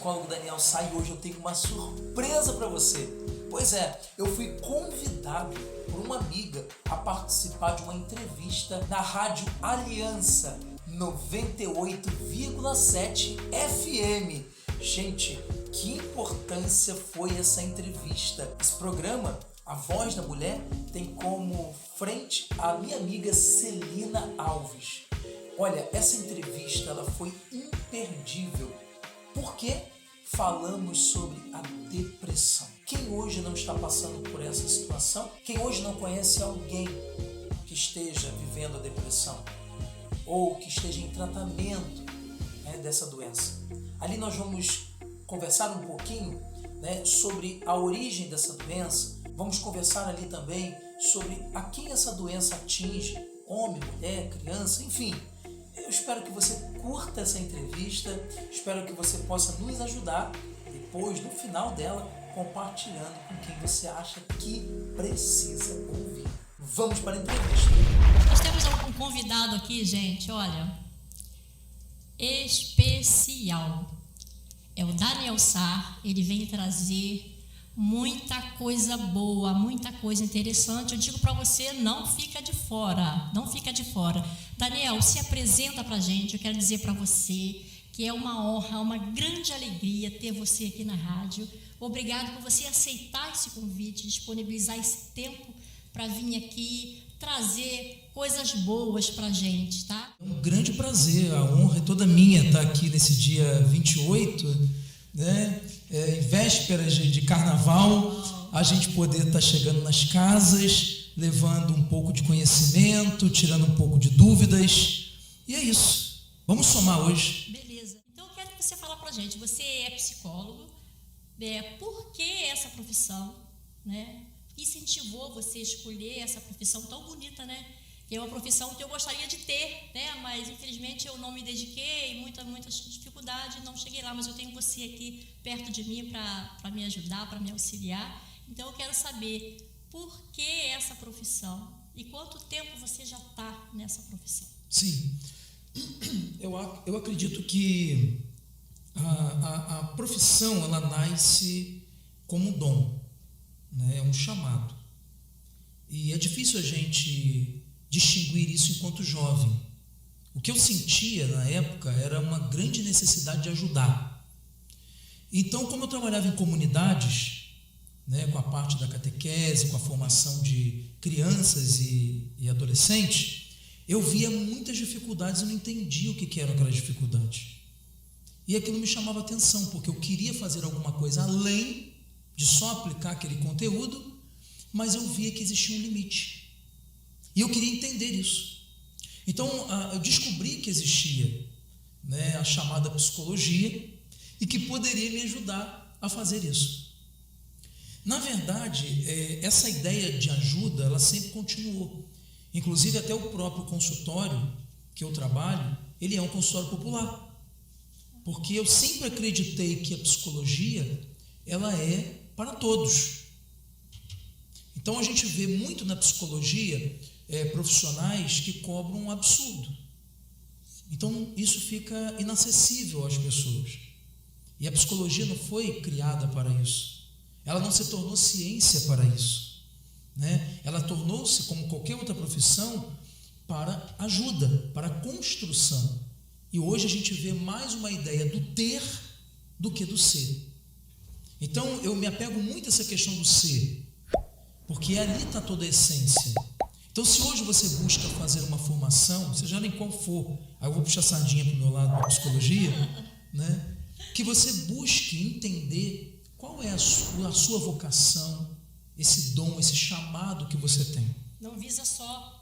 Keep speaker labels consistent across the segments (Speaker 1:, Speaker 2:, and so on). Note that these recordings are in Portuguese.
Speaker 1: psicólogo Daniel Sá e hoje eu tenho uma surpresa para você. Pois é, eu fui convidado por uma amiga a participar de uma entrevista na Rádio Aliança 98,7 FM. Gente, que importância foi essa entrevista? Esse programa, A Voz da Mulher, tem como frente a minha amiga Celina Alves. Olha, essa entrevista ela foi imperdível, porque falamos sobre a depressão. Quem hoje não está passando por essa situação? Quem hoje não conhece alguém que esteja vivendo a depressão ou que esteja em tratamento, dessa doença? Ali nós vamos conversar um pouquinho, sobre a origem dessa doença. Vamos conversar ali também sobre a quem essa doença atinge, homem, mulher, criança, enfim. Eu espero que você curta essa entrevista, espero que você possa nos ajudar depois, no final dela, compartilhando com quem você acha que precisa ouvir. Vamos para a entrevista.
Speaker 2: Nós temos um convidado aqui, gente, olha, especial. É o Daniel Sá, ele vem trazer muita coisa boa, muita coisa interessante. Eu digo para você, não fica de fora, não fica de fora. Daniel, se apresenta para a gente. Eu quero dizer para você que é uma honra, uma grande alegria ter você aqui na rádio. Obrigado por você aceitar esse convite, disponibilizar esse tempo para vir aqui trazer coisas boas para a gente, tá?
Speaker 1: É um grande prazer, a honra é toda minha estar aqui nesse dia 28, em vésperas de carnaval, a gente poder estar chegando nas casas, levando um pouco de conhecimento, tirando um pouco de dúvidas, e é isso. Vamos somar hoje.
Speaker 2: Beleza. Então eu quero que você fale pra gente, você é psicólogo, por que essa profissão, que incentivou você a escolher essa profissão tão bonita, que é uma profissão que eu gostaria de ter, mas infelizmente eu não me dediquei, muitas dificuldades, não cheguei lá, mas eu tenho você aqui perto de mim para me ajudar, para me auxiliar. Então eu quero saber por que essa profissão e quanto tempo você já está nessa profissão.
Speaker 1: Sim, eu acredito que a profissão ela nasce como um dom, é um chamado, e é difícil a gente distinguir isso enquanto jovem. O que eu sentia na época era uma grande necessidade de ajudar. Então, como eu trabalhava em comunidades, com a parte da catequese, com a formação de crianças e adolescentes, eu via muitas dificuldades e não entendia o que eram aquelas dificuldades. E aquilo me chamava atenção, porque eu queria fazer alguma coisa além de só aplicar aquele conteúdo, mas eu via que existia um limite. E eu queria entender isso. Então, eu descobri que existia a chamada psicologia e que poderia me ajudar a fazer isso. Na verdade, essa ideia de ajuda, ela sempre continuou. Inclusive, até o próprio consultório que eu trabalho, ele é um consultório popular. Porque eu sempre acreditei que a psicologia, ela é para todos. Então, a gente vê muito na psicologia profissionais que cobram um absurdo. Então, isso fica inacessível às pessoas. E a psicologia não foi criada para isso. Ela não se tornou ciência para isso. Ela tornou-se, como qualquer outra profissão, para ajuda, para construção. E hoje a gente vê mais uma ideia do ter do que do ser. Então, eu me apego muito a essa questão do ser, porque ali está toda a essência. Então, se hoje você busca fazer uma formação, seja nem qual for, aí eu vou puxar a sardinha para o meu lado da psicologia, que você busque entender qual é a sua vocação, esse dom, esse chamado que você tem.
Speaker 2: Não visa só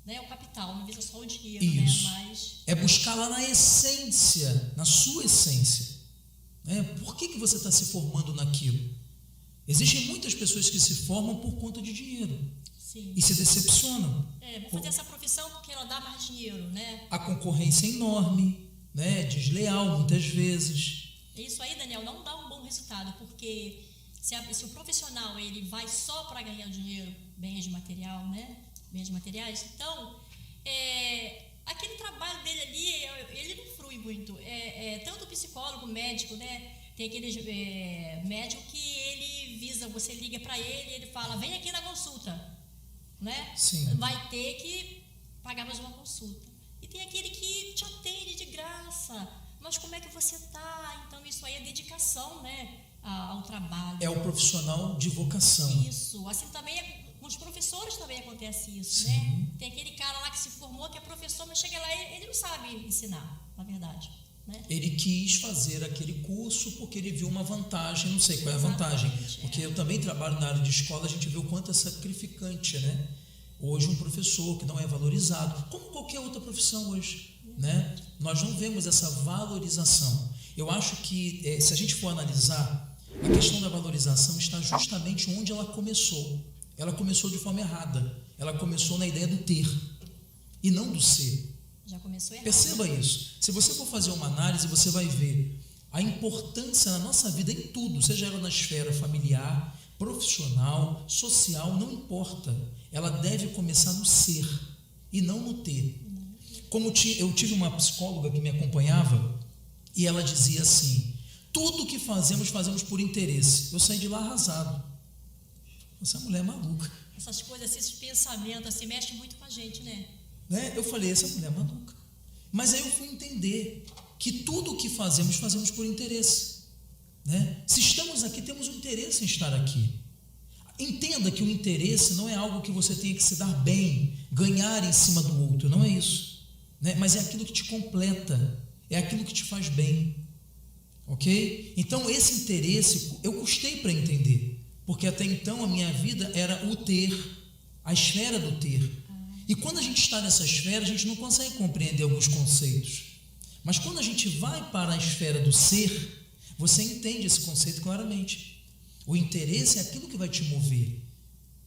Speaker 2: o capital, não visa só o dinheiro,
Speaker 1: isso.
Speaker 2: Mas
Speaker 1: é buscar lá na essência, na sua essência. Por que você está se formando naquilo? Existem muitas pessoas que se formam por conta de dinheiro.
Speaker 2: Sim.
Speaker 1: E se decepcionam.
Speaker 2: Vou fazer essa profissão porque ela dá mais dinheiro,
Speaker 1: A concorrência é enorme, desleal muitas vezes.
Speaker 2: Isso aí, Daniel, não dá um bom resultado, porque se o profissional ele vai só para ganhar dinheiro, bens de material, bens materiais, então aquele trabalho dele ali, ele não flui muito. Tanto o psicólogo, o médico, Tem aqueles médico que ele visa, você liga para ele fala, vem aqui na consulta, né?
Speaker 1: Sim.
Speaker 2: Vai ter que pagar mais uma consulta. E tem aquele que te atende de graça, mas como é que você está? Então isso aí é dedicação, né, ao trabalho.
Speaker 1: É o profissional de vocação.
Speaker 2: Isso, assim também com os professores também acontece isso,
Speaker 1: Sim.
Speaker 2: né? Tem aquele cara lá que se formou, que é professor, mas chega lá e ele não sabe ensinar, na verdade. Né?
Speaker 1: Ele quis fazer aquele curso porque ele viu uma vantagem, não sei qual é a vantagem, porque eu também trabalho na área de escola, a gente vê o quanto é sacrificante, né? Hoje um professor que não é valorizado, como qualquer outra profissão hoje, né? Nós não vemos essa valorização. Eu acho que, se a gente for analisar, a questão da valorização está justamente onde ela começou. Ela começou de forma errada, ela começou na ideia do ter e não do ser.
Speaker 2: Já começou errado.
Speaker 1: Perceba isso. Se você for fazer uma análise, você vai ver a importância na nossa vida em tudo, seja ela na esfera familiar, profissional, social, não importa. Ela deve começar no ser e não no ter. Como eu tive uma psicóloga que me acompanhava e ela dizia assim, tudo que fazemos, fazemos por interesse. Eu saí de lá arrasado. Essa mulher é maluca.
Speaker 2: Essas coisas, esses pensamentos, assim, mexem muito com a gente, né?
Speaker 1: Eu falei, essa mulher é maluca. Mas aí eu fui entender que tudo o que fazemos, fazemos por interesse. Né? Se estamos aqui, temos um interesse em estar aqui. Entenda que o interesse não é algo que você tenha que se dar bem, ganhar em cima do outro, não é isso. Né? Mas é aquilo que te completa, é aquilo que te faz bem. Ok? Então esse interesse, eu custei para entender, porque até então a minha vida era o ter, a esfera do ter. E quando a gente está nessa esfera, a gente não consegue compreender alguns conceitos. Mas quando a gente vai para a esfera do ser, você entende esse conceito claramente. O interesse é aquilo que vai te mover.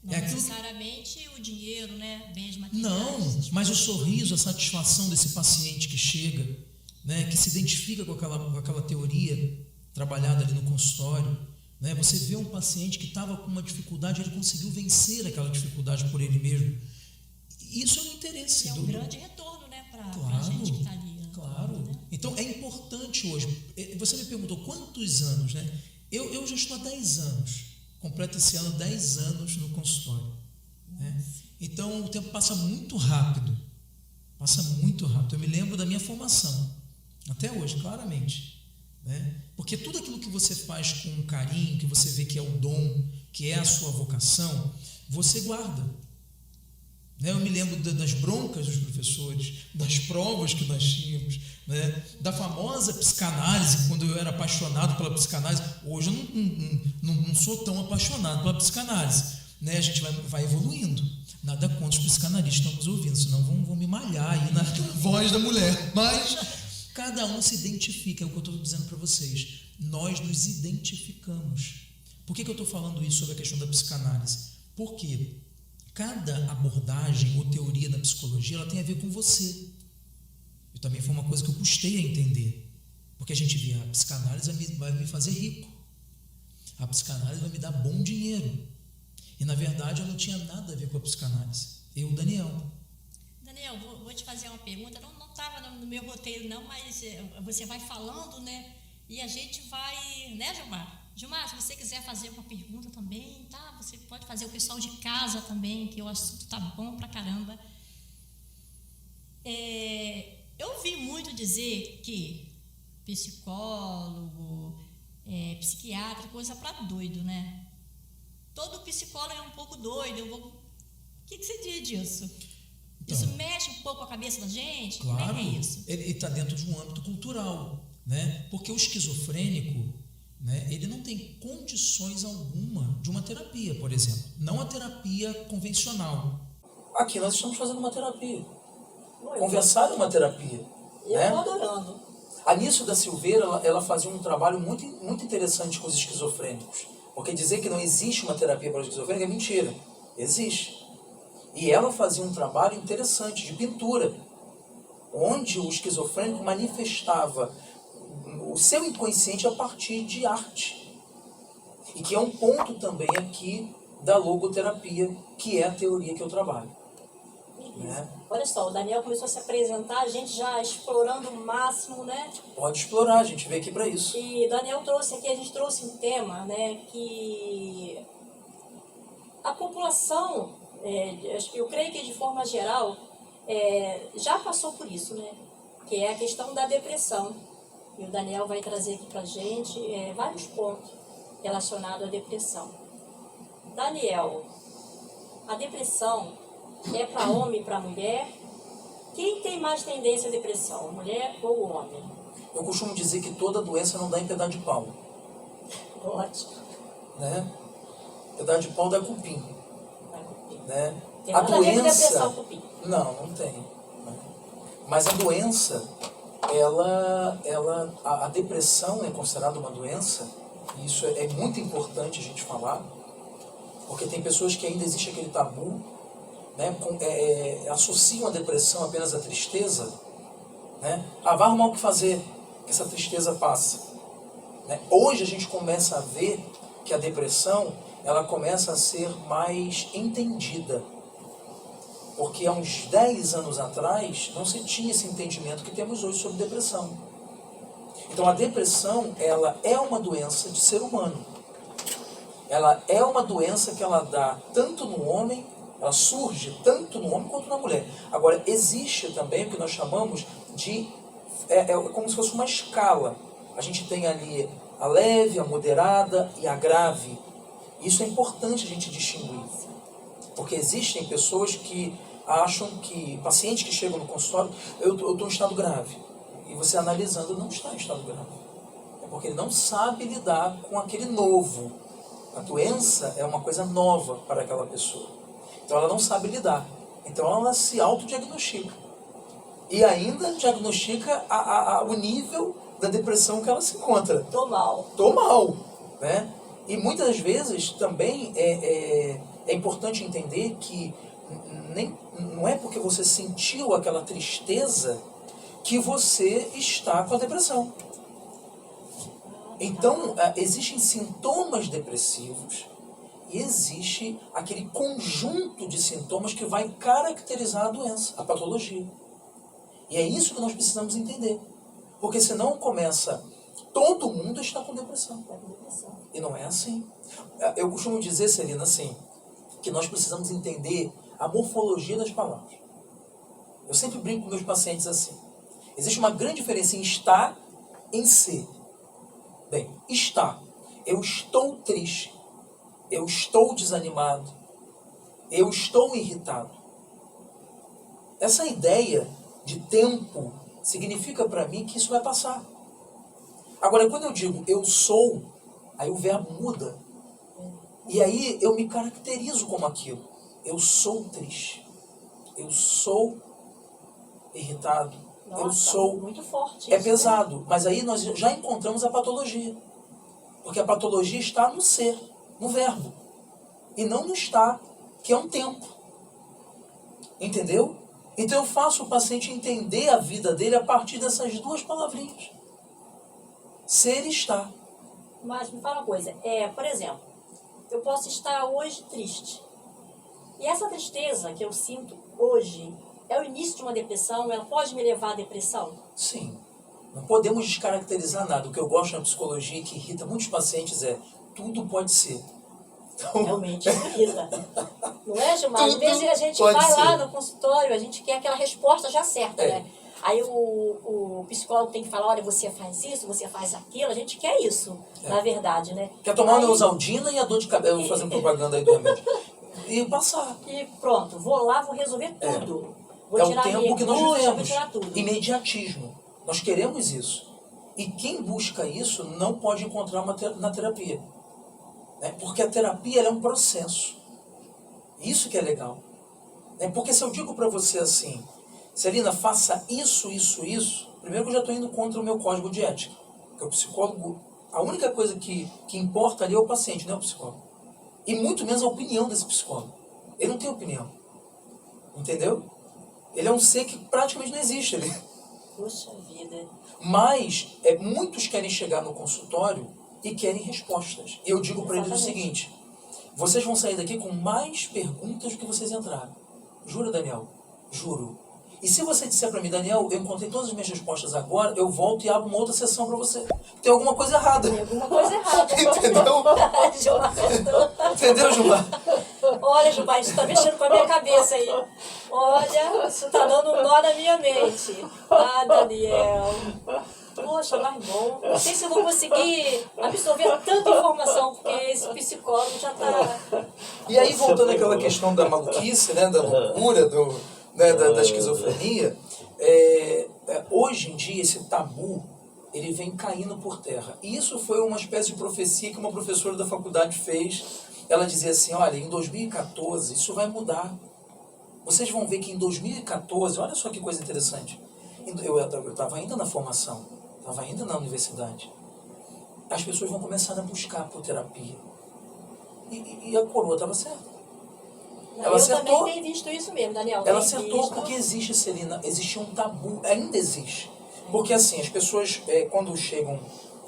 Speaker 2: Não necessariamente o dinheiro, né? Bens materiais.
Speaker 1: Não, mas o sorriso, a satisfação desse paciente que chega, né? Que se identifica com aquela teoria trabalhada ali no consultório. Né? Você vê um paciente que estava com uma dificuldade, ele conseguiu vencer aquela dificuldade por ele mesmo. Isso é um interesse.
Speaker 2: É um grande retorno, né, para
Speaker 1: claro,
Speaker 2: a gente que está ali.
Speaker 1: Claro. Né? Então, é importante hoje. Você me perguntou quantos anos, né? Eu já estou há 10 anos. Completo esse ano 10 anos no consultório. Né? Então, o tempo passa muito rápido. Passa muito rápido. Eu me lembro da minha formação. Até hoje, claramente. Né? Porque tudo aquilo que você faz com carinho, que você vê que é o dom, que é a sua vocação, você guarda. Eu me lembro das broncas dos professores, das provas que nós tínhamos, né? Da famosa psicanálise, quando eu era apaixonado pela psicanálise. Hoje eu não sou tão apaixonado pela psicanálise. Né? A gente vai evoluindo. Nada contra os psicanalistas que estamos ouvindo, senão vão me malhar aí na voz da mulher. Mas cada um se identifica, é o que eu estou dizendo para vocês. Nós nos identificamos. Por que eu estou falando isso sobre a questão da psicanálise? Por quê? Cada abordagem ou teoria da psicologia, ela tem a ver com você. E também foi uma coisa que eu custei a entender. Porque a gente via, a psicanálise vai me fazer rico. A psicanálise vai me dar bom dinheiro. E, na verdade, eu não tinha nada a ver com a psicanálise. Eu, Daniel.
Speaker 2: Daniel, vou te fazer uma pergunta. Não estava no meu roteiro, não, mas você vai falando, né? E a gente vai... Né, Gilmar? Gilmar, se você quiser fazer uma pergunta também, tá? Você pode fazer, o pessoal de casa também, que o assunto tá bom pra caramba. Eu ouvi muito dizer que psicólogo, psiquiatra, coisa pra doido, né? Todo psicólogo é um pouco doido. O que você diz disso? Então, isso mexe um pouco a cabeça da gente?
Speaker 1: Claro,
Speaker 2: como é que é isso?
Speaker 1: Ele está dentro de um âmbito cultural, né? Porque o esquizofrênico, né, ele não tem condições alguma de uma terapia, por exemplo. Não a terapia convencional. Aqui nós estamos fazendo uma terapia. Conversar é uma terapia.
Speaker 2: Eu estou adorando.
Speaker 1: A Nício da Silveira, ela fazia um trabalho muito, muito interessante com os esquizofrênicos. Porque dizer que não existe uma terapia para o esquizofrênico é mentira. Existe. E ela fazia um trabalho interessante de pintura, onde o esquizofrênico manifestava o seu inconsciente a partir de arte. E que é um ponto também aqui da logoterapia, que é a teoria que eu trabalho. Né?
Speaker 2: Olha só, o Daniel começou a se apresentar, a gente já explorando o máximo, né?
Speaker 1: Pode explorar, a gente veio aqui para isso.
Speaker 2: E o Daniel trouxe aqui, a gente trouxe um tema, né, que a população, eu creio que de forma geral, já passou por isso, né? Que é a questão da depressão. E o Daniel vai trazer aqui pra gente vários pontos relacionados à depressão. Daniel, a depressão é para homem e para mulher? Quem tem mais tendência à depressão, mulher ou homem?
Speaker 1: Eu costumo dizer que toda doença não dá em pedaço de pau.
Speaker 2: Ótimo.
Speaker 1: Né? Pedaço de pau dá cupim. Né?
Speaker 2: Tem
Speaker 1: A
Speaker 2: nada a ver com
Speaker 1: doença...
Speaker 2: depressão, cupim.
Speaker 1: Não tem. Né? Mas a doença, a depressão é considerada uma doença, e isso é muito importante a gente falar, porque tem pessoas que ainda existe aquele tabu, né, associam a depressão apenas à tristeza, né? Vai arrumar o que fazer, que essa tristeza passa. Né? Hoje a gente começa a ver que a depressão ela começa a ser mais entendida. Porque há uns 10 anos atrás não se tinha esse entendimento que temos hoje sobre depressão. Então a depressão ela é uma doença de ser humano. Ela é uma doença que ela dá tanto no homem, ela surge tanto no homem quanto na mulher. Agora, existe também o que nós chamamos de... como se fosse uma escala. A gente tem ali a leve, a moderada e a grave. Isso é importante a gente distinguir. Porque existem pessoas que acham que... Pacientes que chegam no consultório, eu estou em estado grave. E você analisando, não está em estado grave. É porque ele não sabe lidar com aquele novo. A doença é uma coisa nova para aquela pessoa. Então ela não sabe lidar. Então ela se autodiagnostica. E ainda diagnostica o nível da depressão que ela se encontra.
Speaker 2: Tô mal.
Speaker 1: Tô mal. Né? E muitas vezes também é importante entender que não é porque você sentiu aquela tristeza que você está com a depressão. Então, existem sintomas depressivos e existe aquele conjunto de sintomas que vai caracterizar a doença, a patologia. E é isso que nós precisamos entender. Porque senão começa... Todo mundo está com depressão. E não é assim. Eu costumo dizer, Celina, assim, que nós precisamos entender a morfologia das palavras. Eu sempre brinco com meus pacientes assim. Existe uma grande diferença em estar e em ser. Bem, estar. Eu estou triste. Eu estou desanimado. Eu estou irritado. Essa ideia de tempo significa para mim que isso vai passar. Agora, quando eu digo eu sou, aí o verbo muda. E aí eu me caracterizo como aquilo. Eu sou triste. Eu sou irritado.
Speaker 2: Nossa,
Speaker 1: eu sou...
Speaker 2: muito forte.
Speaker 1: É pesado. Né? Mas aí nós já encontramos a patologia. Porque a patologia está no ser, no verbo. E não no estar, que é um tempo. Entendeu? Então eu faço o paciente entender a vida dele a partir dessas duas palavrinhas. Ser e estar.
Speaker 2: Mas me fala uma coisa. Por exemplo, eu posso estar hoje triste. E essa tristeza que eu sinto hoje é o início de uma depressão? Ela pode me levar à depressão?
Speaker 1: Sim. Não podemos descaracterizar nada. O que eu gosto na psicologia e que irrita muitos pacientes tudo pode ser.
Speaker 2: Então... Realmente irrita. Não é, Gilmar? Às vezes a gente vai lá no consultório, a gente quer aquela resposta já certa, né? Aí o psicólogo tem que falar, olha, você faz isso, você faz aquilo. A gente quer isso, na verdade, né?
Speaker 1: Quer tomar uma Neosaldina e a dor de cabelo, fazendo propaganda aí do remédio. E passar.
Speaker 2: E pronto, vou lá, vou resolver tudo. Vou
Speaker 1: tirar o tempo que nós vivemos.
Speaker 2: Tudo.
Speaker 1: Imediatismo. Nós queremos isso. E quem busca isso não pode encontrar na terapia. Né? Porque a terapia ela é um processo. Isso que é legal. Porque se eu digo para você assim, Celina, faça isso, isso, isso, primeiro que eu já estou indo contra o meu código de ética. Porque o psicólogo, a única coisa que importa ali é o paciente, não é o psicólogo. E muito menos a opinião desse psicólogo. Ele não tem opinião. Entendeu? Ele é um ser que praticamente não existe ali.
Speaker 2: Poxa vida.
Speaker 1: Mas muitos querem chegar no consultório e querem respostas. E eu digo para eles o seguinte, vocês vão sair daqui com mais perguntas do que vocês entraram. Jura, Daniel? Juro. E se você disser para mim, Daniel, eu encontrei todas as minhas respostas agora, eu volto e abro uma outra sessão para você. Tem alguma coisa errada.
Speaker 3: Tem alguma coisa errada.
Speaker 1: Entendeu? Entendeu, Gilmar?
Speaker 3: Olha, Gilmar, isso está mexendo com a minha cabeça aí. Olha, isso está dando um nó na minha mente. Ah, Daniel. Poxa, mas bom. Não sei se eu vou conseguir absorver tanta informação, porque esse psicólogo já está...
Speaker 1: E aí, voltando àquela questão da maluquice, né, da loucura, da esquizofrenia, hoje em dia esse tabu, ele vem caindo por terra. E isso foi uma espécie de profecia que uma professora da faculdade fez. Ela dizia assim, olha, em 2014 isso vai mudar. Vocês vão ver que em 2014, olha só que coisa interessante, eu estava ainda na formação, estava ainda na universidade, as pessoas vão começar a buscar por terapia. E a coroa estava certa.
Speaker 3: Eu acertou, também tenho visto isso mesmo, Daniel.
Speaker 1: Ela acertou porque existe, Celina, existe um tabu, ainda existe. Porque assim, as pessoas, quando chegam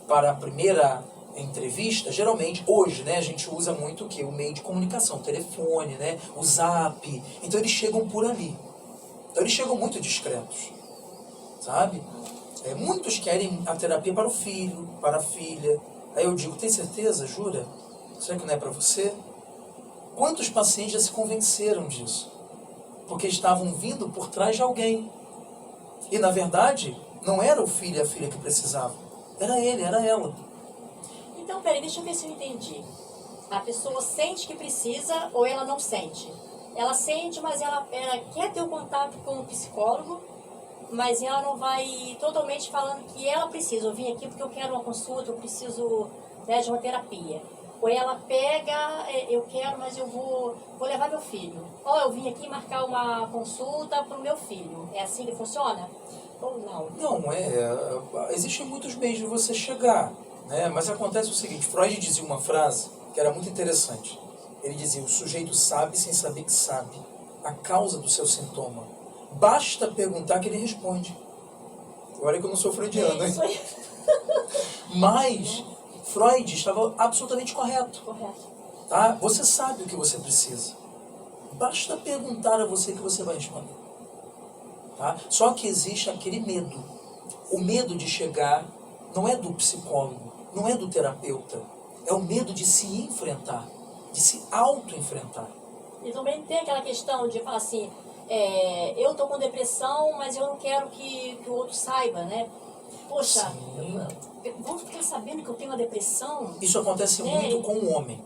Speaker 1: para a primeira entrevista, geralmente, hoje, né, a gente usa muito o quê? O meio de comunicação, o telefone, né, o zap. Então eles chegam por ali. Então eles chegam muito discretos, sabe? Muitos querem a terapia para o filho, para a filha. Aí eu digo, tem certeza? Jura? Será que não é para você? Quantos pacientes já se convenceram disso? Porque estavam vindo por trás de alguém. E, na verdade, não era o filho e a filha que precisavam. Era ele, era ela.
Speaker 3: Então, peraí, deixa eu ver se eu entendi. A pessoa sente que precisa ou ela não sente? Ela sente, mas ela quer ter o contato com o psicólogo, mas ela não vai totalmente falando que ela precisa. Eu vim aqui porque eu quero uma consulta, eu preciso, né, de uma terapia. Ou ela pega, eu quero, mas eu vou levar meu filho. Ou eu vim aqui marcar uma consulta para o meu filho. É assim que funciona? Ou não?
Speaker 1: Não, existem muitos meios de você chegar, né? Mas acontece o seguinte, Freud dizia uma frase que era muito interessante. Ele dizia, o sujeito sabe sem saber que sabe a causa do seu sintoma. Basta perguntar que ele responde. Olha que eu não sou freudiano, hein? Mas Freud estava absolutamente correto. Tá? Você sabe o que você precisa. Basta perguntar a você que você vai responder. Tá? Só que existe aquele medo. O medo de chegar não é do psicólogo, não é do terapeuta. É o medo de se enfrentar, de se auto-enfrentar.
Speaker 3: E também tem aquela questão de falar assim, eu estou com depressão, mas eu não quero que o outro saiba, né? Poxa, vamos ficar sabendo que eu tenho uma depressão?
Speaker 1: Isso acontece muito com o homem,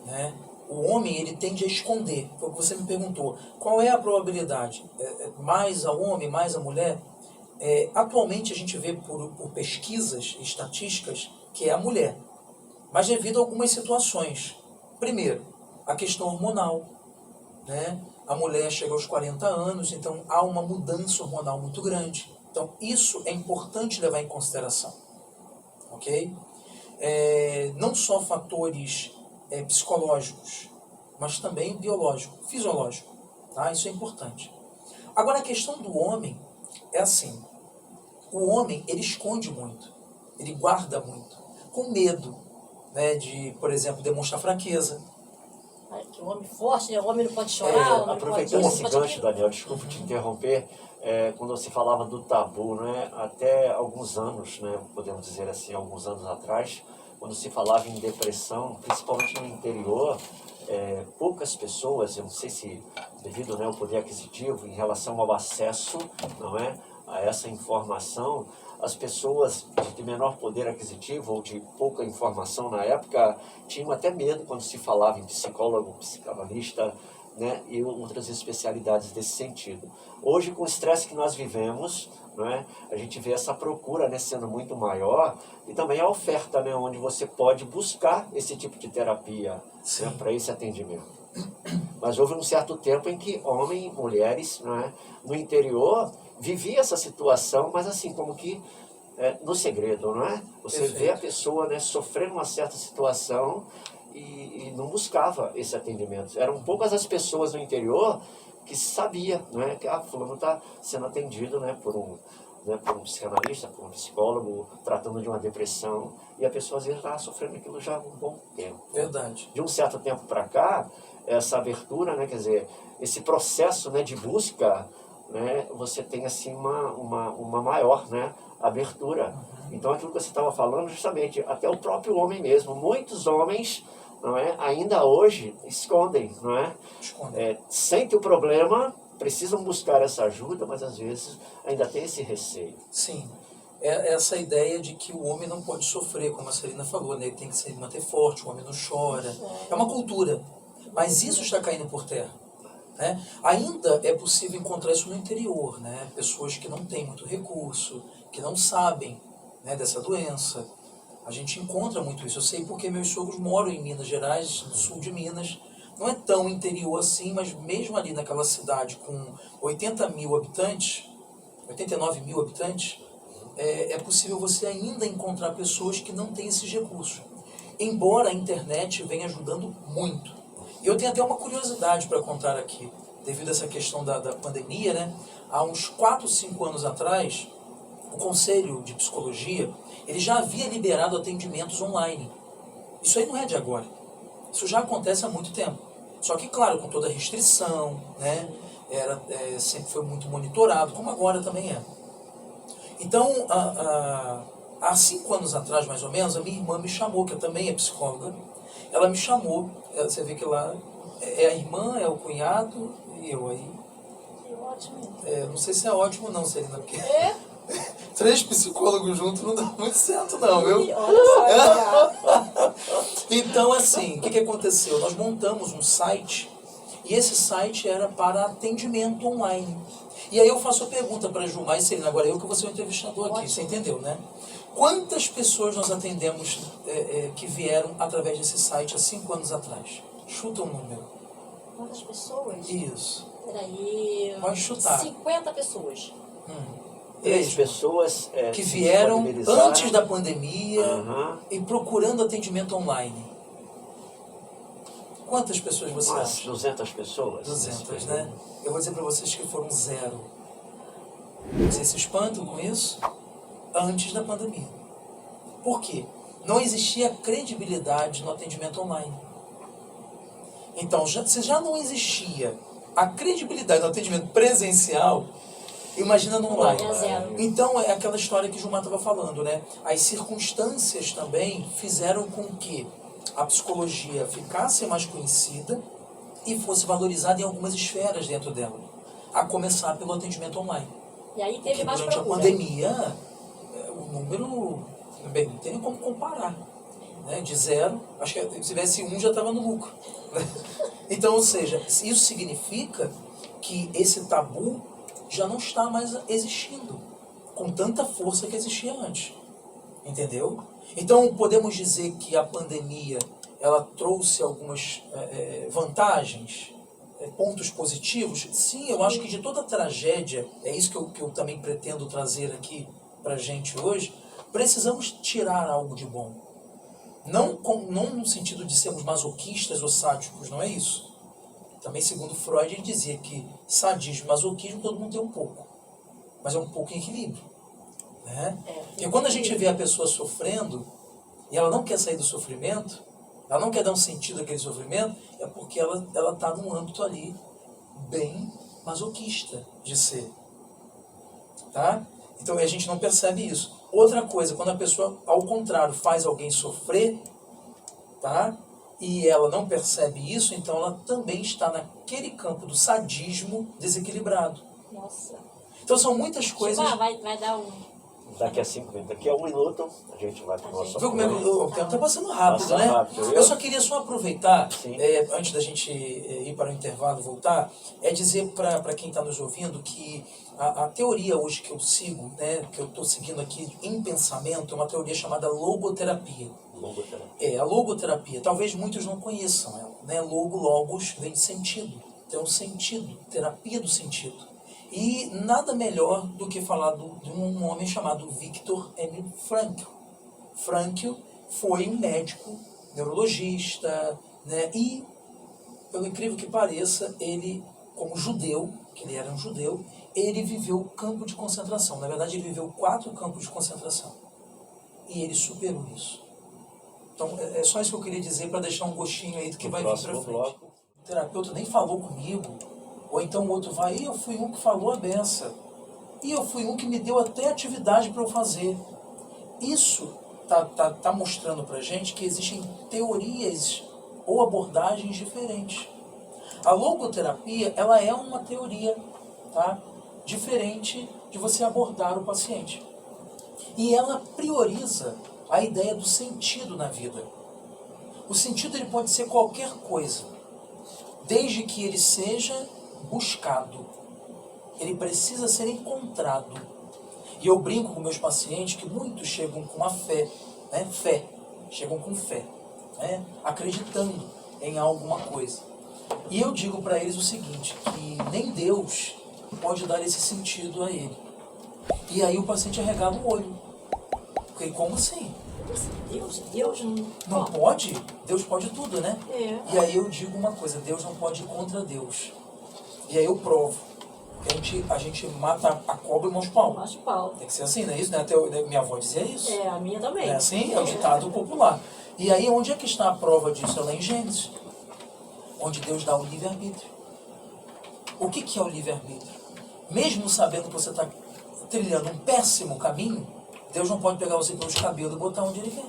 Speaker 1: né? O homem, ele tende a esconder. Foi o que você me perguntou. Qual é a probabilidade? Mais ao homem, mais à mulher? Atualmente a gente vê por pesquisas estatísticas que é a mulher. Mas devido a algumas situações. Primeiro, a questão hormonal, né? A mulher chega aos 40 anos, então há uma mudança hormonal muito grande. Então isso é importante levar em consideração. Ok? Não só fatores psicológicos, mas também biológico, fisiológico. Tá? Isso é importante. Agora a questão do homem é assim. O homem, ele esconde muito. Ele guarda muito. Com medo, né, de, por exemplo, demonstrar fraqueza.
Speaker 3: Que o homem forte, né? O homem não pode chorar.
Speaker 4: Aproveitando esse gancho, Daniel, desculpa te interromper. Quando você falava do tabu, né, até alguns anos, né, podemos dizer assim, alguns anos atrás, quando se falava em depressão, principalmente no interior, poucas pessoas, eu não sei se devido, né, ao poder aquisitivo em relação ao acesso, não é, a essa informação, as pessoas de menor poder aquisitivo ou de pouca informação na época tinham até medo quando se falava em psicólogo, psicanalista, né, e outras especialidades desse sentido. Hoje, com o estresse que nós vivemos, né, a gente vê essa procura, né, sendo muito maior, e também a oferta, né, onde você pode buscar esse tipo de terapia, né, para esse atendimento. Mas houve um certo tempo em que homens e mulheres, né, no interior viviam essa situação, mas assim, como que no segredo, não é? Você
Speaker 1: Perfeito.
Speaker 4: vê a pessoa, né, sofrendo uma certa situação e não buscava esse atendimento. Eram poucas as pessoas no interior que sabia, não é, que fulano está sendo atendido, né, por um psicanalista, por um psicólogo, tratando de uma depressão, e a pessoa às vezes está sofrendo aquilo já há um bom tempo.
Speaker 1: Verdade.
Speaker 4: De um certo tempo para cá, essa abertura, né, quer dizer, esse processo, né, de busca né, você tem assim uma maior, né, abertura. Então aquilo que você estava falando, justamente, até o próprio homem mesmo, muitos homens, não é, ainda hoje escondem, não é? Sentem o problema, precisam buscar essa ajuda, mas às vezes ainda tem esse receio.
Speaker 1: Sim. É essa ideia de que o homem não pode sofrer, como a Celina falou, né? Ele tem que se manter forte, o homem não chora. É uma cultura. Mas isso está caindo por terra. Né? Ainda é possível encontrar isso no interior, né? Pessoas que não têm muito recurso, que não sabem, né, dessa doença. A gente encontra muito isso. Eu sei porque meus sogros moram em Minas Gerais, no sul de Minas. Não é tão interior assim, mas mesmo ali naquela cidade com 80 mil habitantes, 89 mil habitantes, é possível você ainda encontrar pessoas que não têm esses recursos. Embora a internet venha ajudando muito. E eu tenho até uma curiosidade para contar aqui, devido a essa questão da pandemia, né? Há uns 4, 5 anos atrás, o Conselho de Psicologia, ele já havia liberado atendimentos online. Isso aí não é de agora. Isso já acontece há muito tempo. Só que, claro, com toda a restrição, né? Sempre foi muito monitorado, como agora também é. Então, há 5 anos atrás, mais ou menos, a minha irmã me chamou, que também é psicóloga. Ela me chamou, você vê que lá é a irmã, é o cunhado e eu aí.
Speaker 3: Que ótimo.
Speaker 1: Não sei se é ótimo não, Celina, porque 3 psicólogos juntos não dá muito certo não, viu?
Speaker 3: Olha só,
Speaker 1: Então, assim, o que aconteceu? Nós montamos um site e esse site era para atendimento online. E aí eu faço a pergunta para a Gilmar e Celina, agora eu que vou ser o entrevistador aqui, você entendeu, né? Quantas pessoas nós atendemos que vieram através desse site há 5 anos atrás? Chuta um número.
Speaker 3: Quantas pessoas?
Speaker 1: Isso.
Speaker 3: Peraí.
Speaker 1: Pode chutar.
Speaker 3: 50 pessoas.
Speaker 1: E aí,
Speaker 4: As pessoas
Speaker 1: que
Speaker 4: se
Speaker 1: vieram
Speaker 4: disponibilizaram.
Speaker 1: antes da pandemia
Speaker 4: Uhum.
Speaker 1: e procurando atendimento online. Quantas pessoas você
Speaker 4: Umas
Speaker 1: acha?
Speaker 4: 200 pessoas.
Speaker 1: 200, né? Eu vou dizer para vocês que foram 0. Vocês se espantam com isso? Antes da pandemia. Por quê? Não existia credibilidade no atendimento online. Então, se já não existia a credibilidade no atendimento presencial, imagina no online.
Speaker 3: É 0.
Speaker 1: Então, é aquela história que o Gilmar estava falando, né? As circunstâncias também fizeram com que a psicologia ficasse mais conhecida e fosse valorizada em algumas esferas dentro dela. A começar pelo atendimento online.
Speaker 3: E aí teve
Speaker 1: Porque
Speaker 3: mais
Speaker 1: durante
Speaker 3: procura.
Speaker 1: a pandemia, o número, bem, não tem nem como comparar. Né? De 0, acho que se tivesse 1 já estava no lucro. Né? Então, ou seja, isso significa que esse tabu já não está mais existindo com tanta força que existia antes. Entendeu? Então, podemos dizer que a pandemia ela trouxe algumas vantagens, pontos positivos? Sim, eu acho que de toda tragédia, é isso que eu também pretendo trazer aqui para a gente hoje, precisamos tirar algo de bom. Não no sentido de sermos masoquistas ou sádicos, não é isso. Também, segundo Freud, ele dizia que sadismo e masoquismo todo mundo tem um pouco, mas é um pouco em equilíbrio. Né? Porque quando a gente vê a pessoa sofrendo e ela não quer sair do sofrimento, ela não quer dar um sentido àquele sofrimento, é porque ela está num âmbito ali bem masoquista de ser. Tá? Então a gente não percebe isso. Outra coisa, quando a pessoa, ao contrário, faz alguém sofrer, tá? E ela não percebe isso, então ela também está naquele campo do sadismo desequilibrado.
Speaker 3: Nossa.
Speaker 1: Então são muitas coisas...
Speaker 3: Vai dar um...
Speaker 4: Daqui a 1 minuto a gente vai para o nosso...
Speaker 1: Viu como é que o tempo está passando rápido,
Speaker 4: Passa
Speaker 1: né?
Speaker 4: rápido,
Speaker 1: Eu só queria aproveitar,
Speaker 4: Sim.
Speaker 1: antes da gente ir para o intervalo e voltar, dizer para quem está nos ouvindo que a teoria hoje que eu sigo, né, que eu estou seguindo aqui em pensamento, é uma teoria chamada logoterapia.
Speaker 4: Logoterapia.
Speaker 1: A logoterapia, talvez muitos não conheçam ela, né? Logos vem de sentido, então sentido, terapia do sentido. E nada melhor do que falar de um homem chamado Viktor M. Frankl. Frankl foi um médico, neurologista, né? E, pelo incrível que pareça, ele, como judeu, que ele era um judeu, ele viveu campo de concentração. Na verdade, ele viveu 4 campos de concentração. E ele superou isso. Então, é só isso que eu queria dizer para deixar um gostinho aí do que vai vir para frente.
Speaker 4: Bloco.
Speaker 1: O terapeuta nem falou comigo,
Speaker 5: Ou então o outro vai, e eu fui um que falou a benção. E eu fui um que me deu até atividade para eu fazer. Isso tá mostrando pra gente que existem teorias ou abordagens diferentes. A logoterapia, ela é uma teoria, tá? Diferente de você abordar o paciente. E ela prioriza a ideia do sentido na vida. O sentido ele pode ser qualquer coisa, desde que ele seja buscado. Ele precisa ser encontrado. E eu brinco com meus pacientes que muitos chegam com a fé, né? Chegam com fé, né? Acreditando em alguma coisa. E eu digo para eles o seguinte, que nem Deus pode dar esse sentido a ele. E aí o paciente arregala o olho. Porque como assim?
Speaker 3: Deus
Speaker 5: Não pode? Deus pode tudo, né?
Speaker 3: É.
Speaker 5: E aí eu digo uma coisa, Deus não pode ir contra Deus. E aí eu provo. A gente mata a cobra e mostra o pau.
Speaker 3: Macho pau.
Speaker 5: Tem que ser assim, não é isso? Né? Até minha avó dizia isso.
Speaker 3: É, a minha também.
Speaker 5: É assim? É o ditado popular. E aí onde é que está a prova disso? É lá em Gênesis. Onde Deus dá o livre-arbítrio. O que é o livre-arbítrio? Mesmo sabendo que você está trilhando um péssimo caminho, Deus não pode pegar você pelos cabelos e botar onde Ele quer.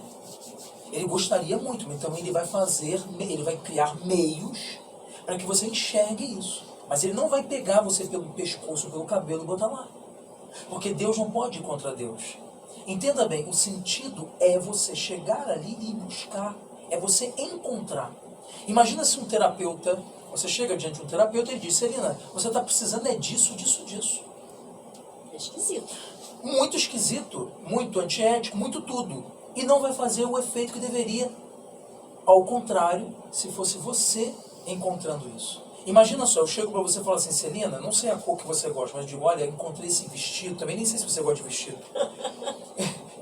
Speaker 5: Ele gostaria muito, então Ele vai criar meios para que você enxergue isso. Mas Ele não vai pegar você pelo pescoço, pelo cabelo e botar lá. Porque Deus não pode ir contra Deus. Entenda bem, o sentido é você chegar ali e buscar, é você encontrar. Imagina se um terapeuta, você chega diante de um terapeuta e diz, Celina, você está precisando disso, disso, disso.
Speaker 3: É esquisito.
Speaker 5: Muito esquisito, muito antiético, muito tudo. E não vai fazer o efeito que deveria. Ao contrário, se fosse você encontrando isso. Imagina só, eu chego para você e falo assim, Celina, não sei a cor que você gosta, mas digo, olha, encontrei esse vestido, também nem sei se você gosta de vestido.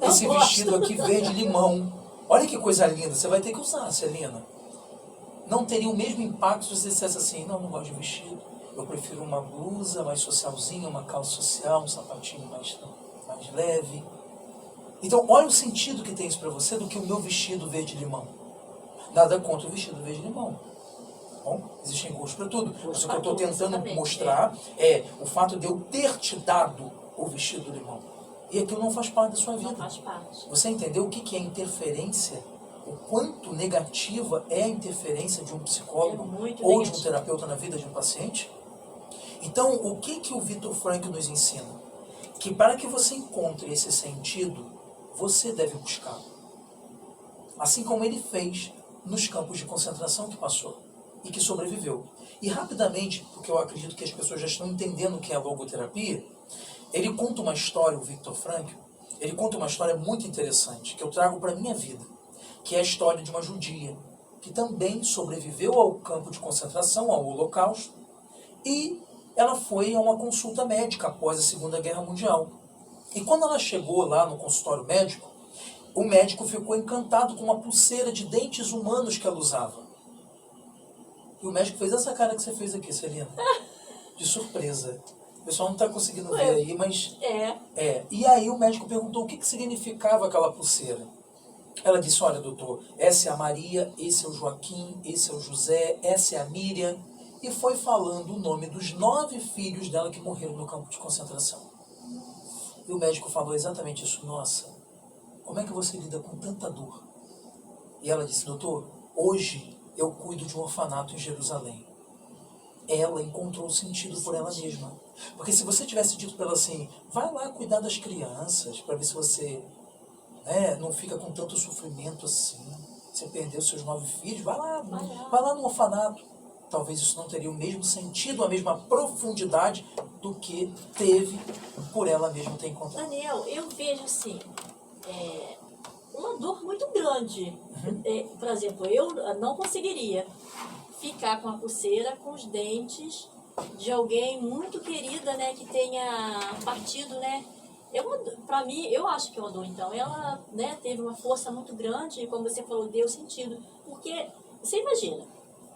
Speaker 5: Esse vestido aqui verde limão. Olha que coisa linda, você vai ter que usar, Celina. Não teria o mesmo impacto se você dissesse assim, não gosto de vestido. Eu prefiro uma blusa mais socialzinha, uma calça social, um sapatinho mais leve. Então, olha o sentido que tem isso para você do que o meu vestido verde-limão. Nada contra o vestido verde-limão. Bom, existem gostos para tudo. Mas o que eu estou tentando mostrar é o fato de eu ter te dado o vestido limão. E aquilo não faz parte da sua vida.
Speaker 3: Não faz parte.
Speaker 5: Você entendeu o que é interferência? O quanto negativa é a interferência de um psicólogo ou de um terapeuta na vida de um paciente? Então, o que o Viktor Frankl nos ensina? Que para que você encontre esse sentido, você deve buscá-lo. Assim como ele fez nos campos de concentração que passou e que sobreviveu. E rapidamente, porque eu acredito que as pessoas já estão entendendo o que é a logoterapia, ele conta uma história, o Viktor Frankl, ele conta uma história muito interessante, que eu trago para a minha vida, que é a história de uma judia, que também sobreviveu ao campo de concentração, ao Holocausto, e ela foi a uma consulta médica após a Segunda Guerra Mundial. E quando ela chegou lá no consultório médico, o médico ficou encantado com uma pulseira de dentes humanos que ela usava. E o médico fez essa cara que você fez aqui, Celina. De surpresa. O pessoal não está conseguindo ver aí, mas... E aí o médico perguntou o que significava aquela pulseira. Ela disse, olha, doutor, essa é a Maria, esse é o Joaquim, esse é o José, essa é a Miriam. E foi falando o nome dos 9 filhos dela que morreram no campo de concentração. E o médico falou exatamente isso. Nossa, como é que você lida com tanta dor? E ela disse, doutor, hoje eu cuido de um orfanato em Jerusalém. Ela encontrou sentido por ela mesma. Porque se você tivesse dito para ela assim, vai lá cuidar das crianças, para ver se você não fica com tanto sofrimento assim, você perdeu seus 9 filhos, vai lá no orfanato. Talvez isso não teria o mesmo sentido, a mesma profundidade do que teve por ela mesma ter encontrado.
Speaker 3: Daniel, eu vejo assim, uma dor muito grande. Por exemplo, eu não conseguiria ficar com a pulseira com os dentes de alguém muito querida, né, que tenha partido, né? Para mim, eu acho que é uma dor. Então, ela, né, teve uma força muito grande e, como você falou, deu sentido. Porque, você imagina,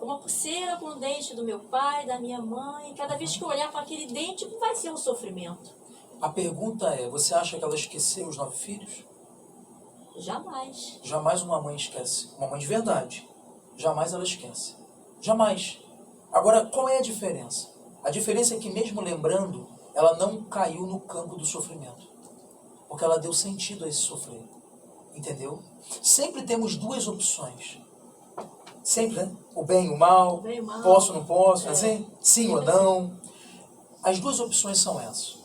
Speaker 3: uma pulseira com o dente do meu pai, da minha mãe, cada vez que eu olhar para aquele dente, vai ser um sofrimento.
Speaker 5: A pergunta é, você acha que ela esqueceu os 9 filhos?
Speaker 3: Jamais.
Speaker 5: Jamais uma mãe esquece. Uma mãe de verdade. Jamais ela esquece. Jamais. Agora, qual é a diferença? A diferença é que mesmo lembrando, ela não caiu no campo do sofrimento. Porque ela deu sentido a esse sofrer. Entendeu? Sempre temos duas opções. Sempre, né? O bem e o mal. Posso ou não posso, assim? Sim ou não. As duas opções são essas.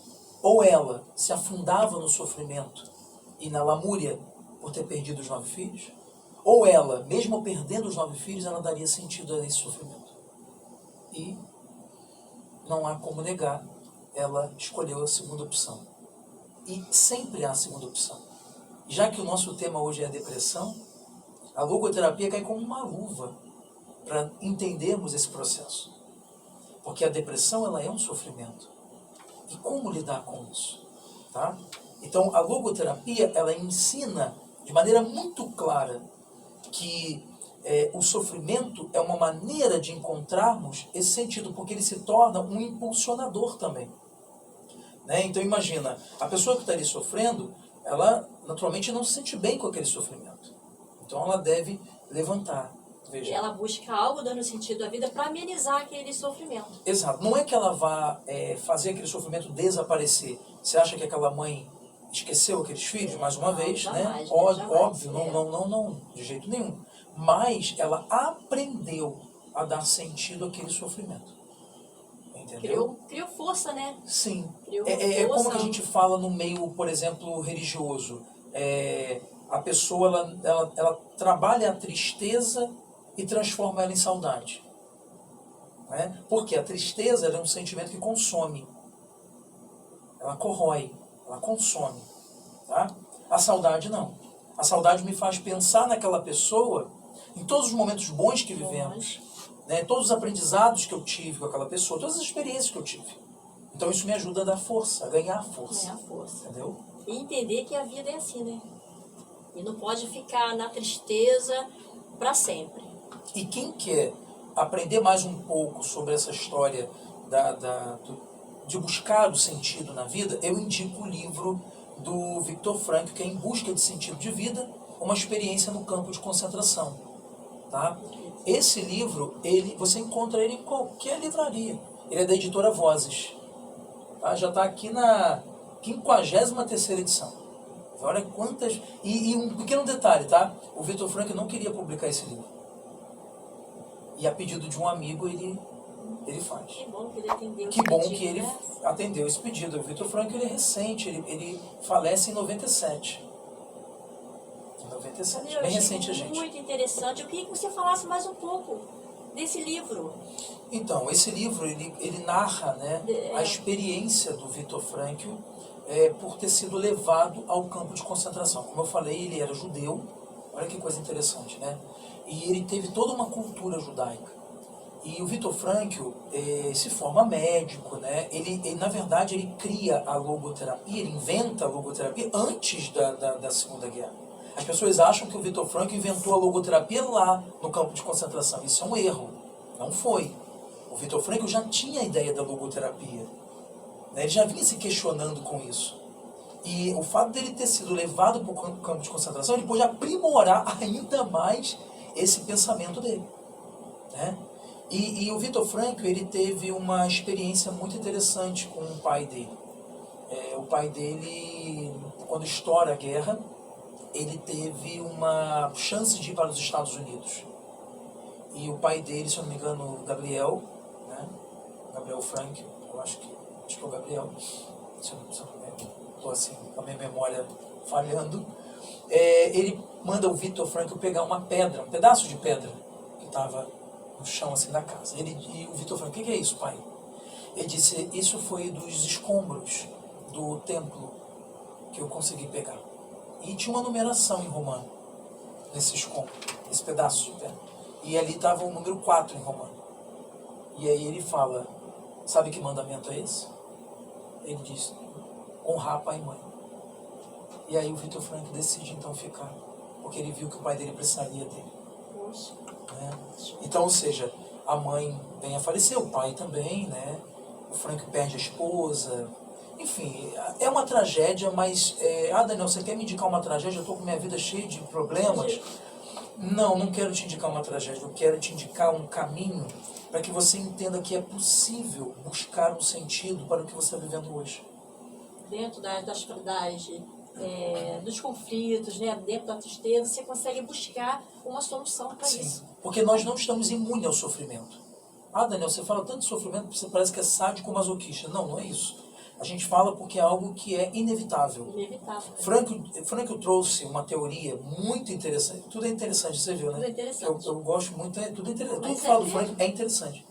Speaker 5: Ou ela se afundava no sofrimento e na lamúria por ter perdido os 9 filhos, ou ela, mesmo perdendo os 9 filhos, ela daria sentido a esse sofrimento. E não há como negar, ela escolheu a segunda opção. E sempre há a segunda opção. Já que o nosso tema hoje é a depressão, a logoterapia cai como uma luva para entendermos esse processo. Porque a depressão, ela é um sofrimento. E como lidar com isso? Tá? Então, a logoterapia, ela ensina de maneira muito clara que o sofrimento é uma maneira de encontrarmos esse sentido, porque ele se torna um impulsionador também. Né? Então, imagina, a pessoa que está ali sofrendo, ela naturalmente não se sente bem com aquele sofrimento. Então, ela deve levantar. Veja.
Speaker 3: E ela busca algo dando sentido à vida para amenizar aquele sofrimento.
Speaker 5: Exato. Não é que ela vá fazer aquele sofrimento desaparecer. Você acha que aquela mãe esqueceu aqueles filhos, mais uma vez,
Speaker 3: jamais,
Speaker 5: né? Óbvio, não, de jeito nenhum. Mas ela aprendeu a dar sentido àquele sofrimento. Entendeu?
Speaker 3: Criou força, né?
Speaker 5: Sim.
Speaker 3: Criou
Speaker 5: como que a gente fala no meio, por exemplo, religioso. A pessoa, ela trabalha a tristeza e transforma ela em saudade. Né? Porque a tristeza ela é um sentimento que consome. Ela corrói, ela consome. Tá? A saudade não. A saudade me faz pensar naquela pessoa, em todos os momentos bons que vivemos, né? Todos os aprendizados que eu tive com aquela pessoa, todas as experiências que eu tive. Então isso me ajuda a dar força, a ganhar força.
Speaker 3: Ganhar força.
Speaker 5: Entendeu?
Speaker 3: E entender que a vida é assim, né? E não pode ficar na tristeza para sempre.
Speaker 5: E quem quer aprender mais um pouco sobre essa história de buscar o sentido na vida, eu indico o livro do Viktor Frankl, que é Em Busca de Sentido de Vida, uma experiência no campo de concentração. Tá? Esse livro, você encontra ele em qualquer livraria. Ele é da editora Vozes. Tá? Já está aqui na 53ª edição. Olha quantas... E um pequeno detalhe, tá? O Viktor Frankl não queria publicar esse livro. E a pedido de um amigo, ele faz.
Speaker 3: Que bom que ele atendeu
Speaker 5: Que
Speaker 3: esse
Speaker 5: bom
Speaker 3: pedido,
Speaker 5: que ele
Speaker 3: né?
Speaker 5: atendeu esse pedido. O Viktor Frankl, ele é recente, ele falece em 97. Em 97, bem recente a gente.
Speaker 3: Muito interessante. Eu queria que você falasse mais um pouco desse livro.
Speaker 5: Então, esse livro, ele narra, né, a experiência do Viktor Frankl por ter sido levado ao campo de concentração. Como eu falei, ele era judeu. Olha que coisa interessante, né? E ele teve toda uma cultura judaica. E o Viktor Frankl se forma médico, né? Ele, na verdade, ele cria a logoterapia, ele inventa a logoterapia antes da Segunda Guerra. As pessoas acham que o Viktor Frankl inventou a logoterapia lá no campo de concentração. Isso é um erro. Não foi. O Viktor Frankl já tinha a ideia da logoterapia. Né? Ele já vinha se questionando com isso. E o fato dele ter sido levado para o campo de concentração, ele pôde aprimorar ainda mais esse pensamento dele. Né? E o Viktor Frankl, ele teve uma experiência muito interessante com o pai dele. O pai dele, quando estoura a guerra, ele teve uma chance de ir para os Estados Unidos. E o pai dele, se eu não me engano, Gabriel, né? Gabriel Frankl, eu acho que é o Gabriel, se eu não me engano, estou assim, com a minha memória falhando. Ele manda o Viktor Frankl pegar uma pedra, um pedaço de pedra que estava no chão assim da casa. E o Viktor Frankl, o que é isso, pai? Ele disse, isso foi dos escombros do templo que eu consegui pegar. E tinha uma numeração em romano, nesse escombro, nesse pedaço de pedra. E ali estava o número 4 em romano. E aí ele fala, sabe que mandamento é esse? Ele diz, honrar pai e mãe. E aí o Viktor Frankl decide então ficar, porque ele viu que o pai dele precisaria dele. Né? Então, ou seja, a mãe vem a falecer, o pai também, né? O Frankl perde a esposa. Enfim, é uma tragédia, mas... Daniel, você quer me indicar uma tragédia? Eu estou com minha vida cheia de problemas. Não quero te indicar uma tragédia, eu quero te indicar um caminho para que você entenda que é possível buscar um sentido para o que você está vivendo hoje.
Speaker 3: Dentro dos conflitos, né? Dentro da tristeza, você consegue buscar uma solução para isso.
Speaker 5: Porque nós não estamos imunes ao sofrimento. Ah, Daniel, você fala tanto de sofrimento, você parece que é sádico ou masoquista. Não é isso. A gente fala porque é algo que é inevitável.
Speaker 3: Inevitável.
Speaker 5: Frankl trouxe uma teoria muito interessante. Tudo é interessante, você viu, né?
Speaker 3: Tudo é interessante.
Speaker 5: Eu gosto muito, tudo é interessante. Tudo que
Speaker 3: Mas
Speaker 5: fala do Frankl é interessante.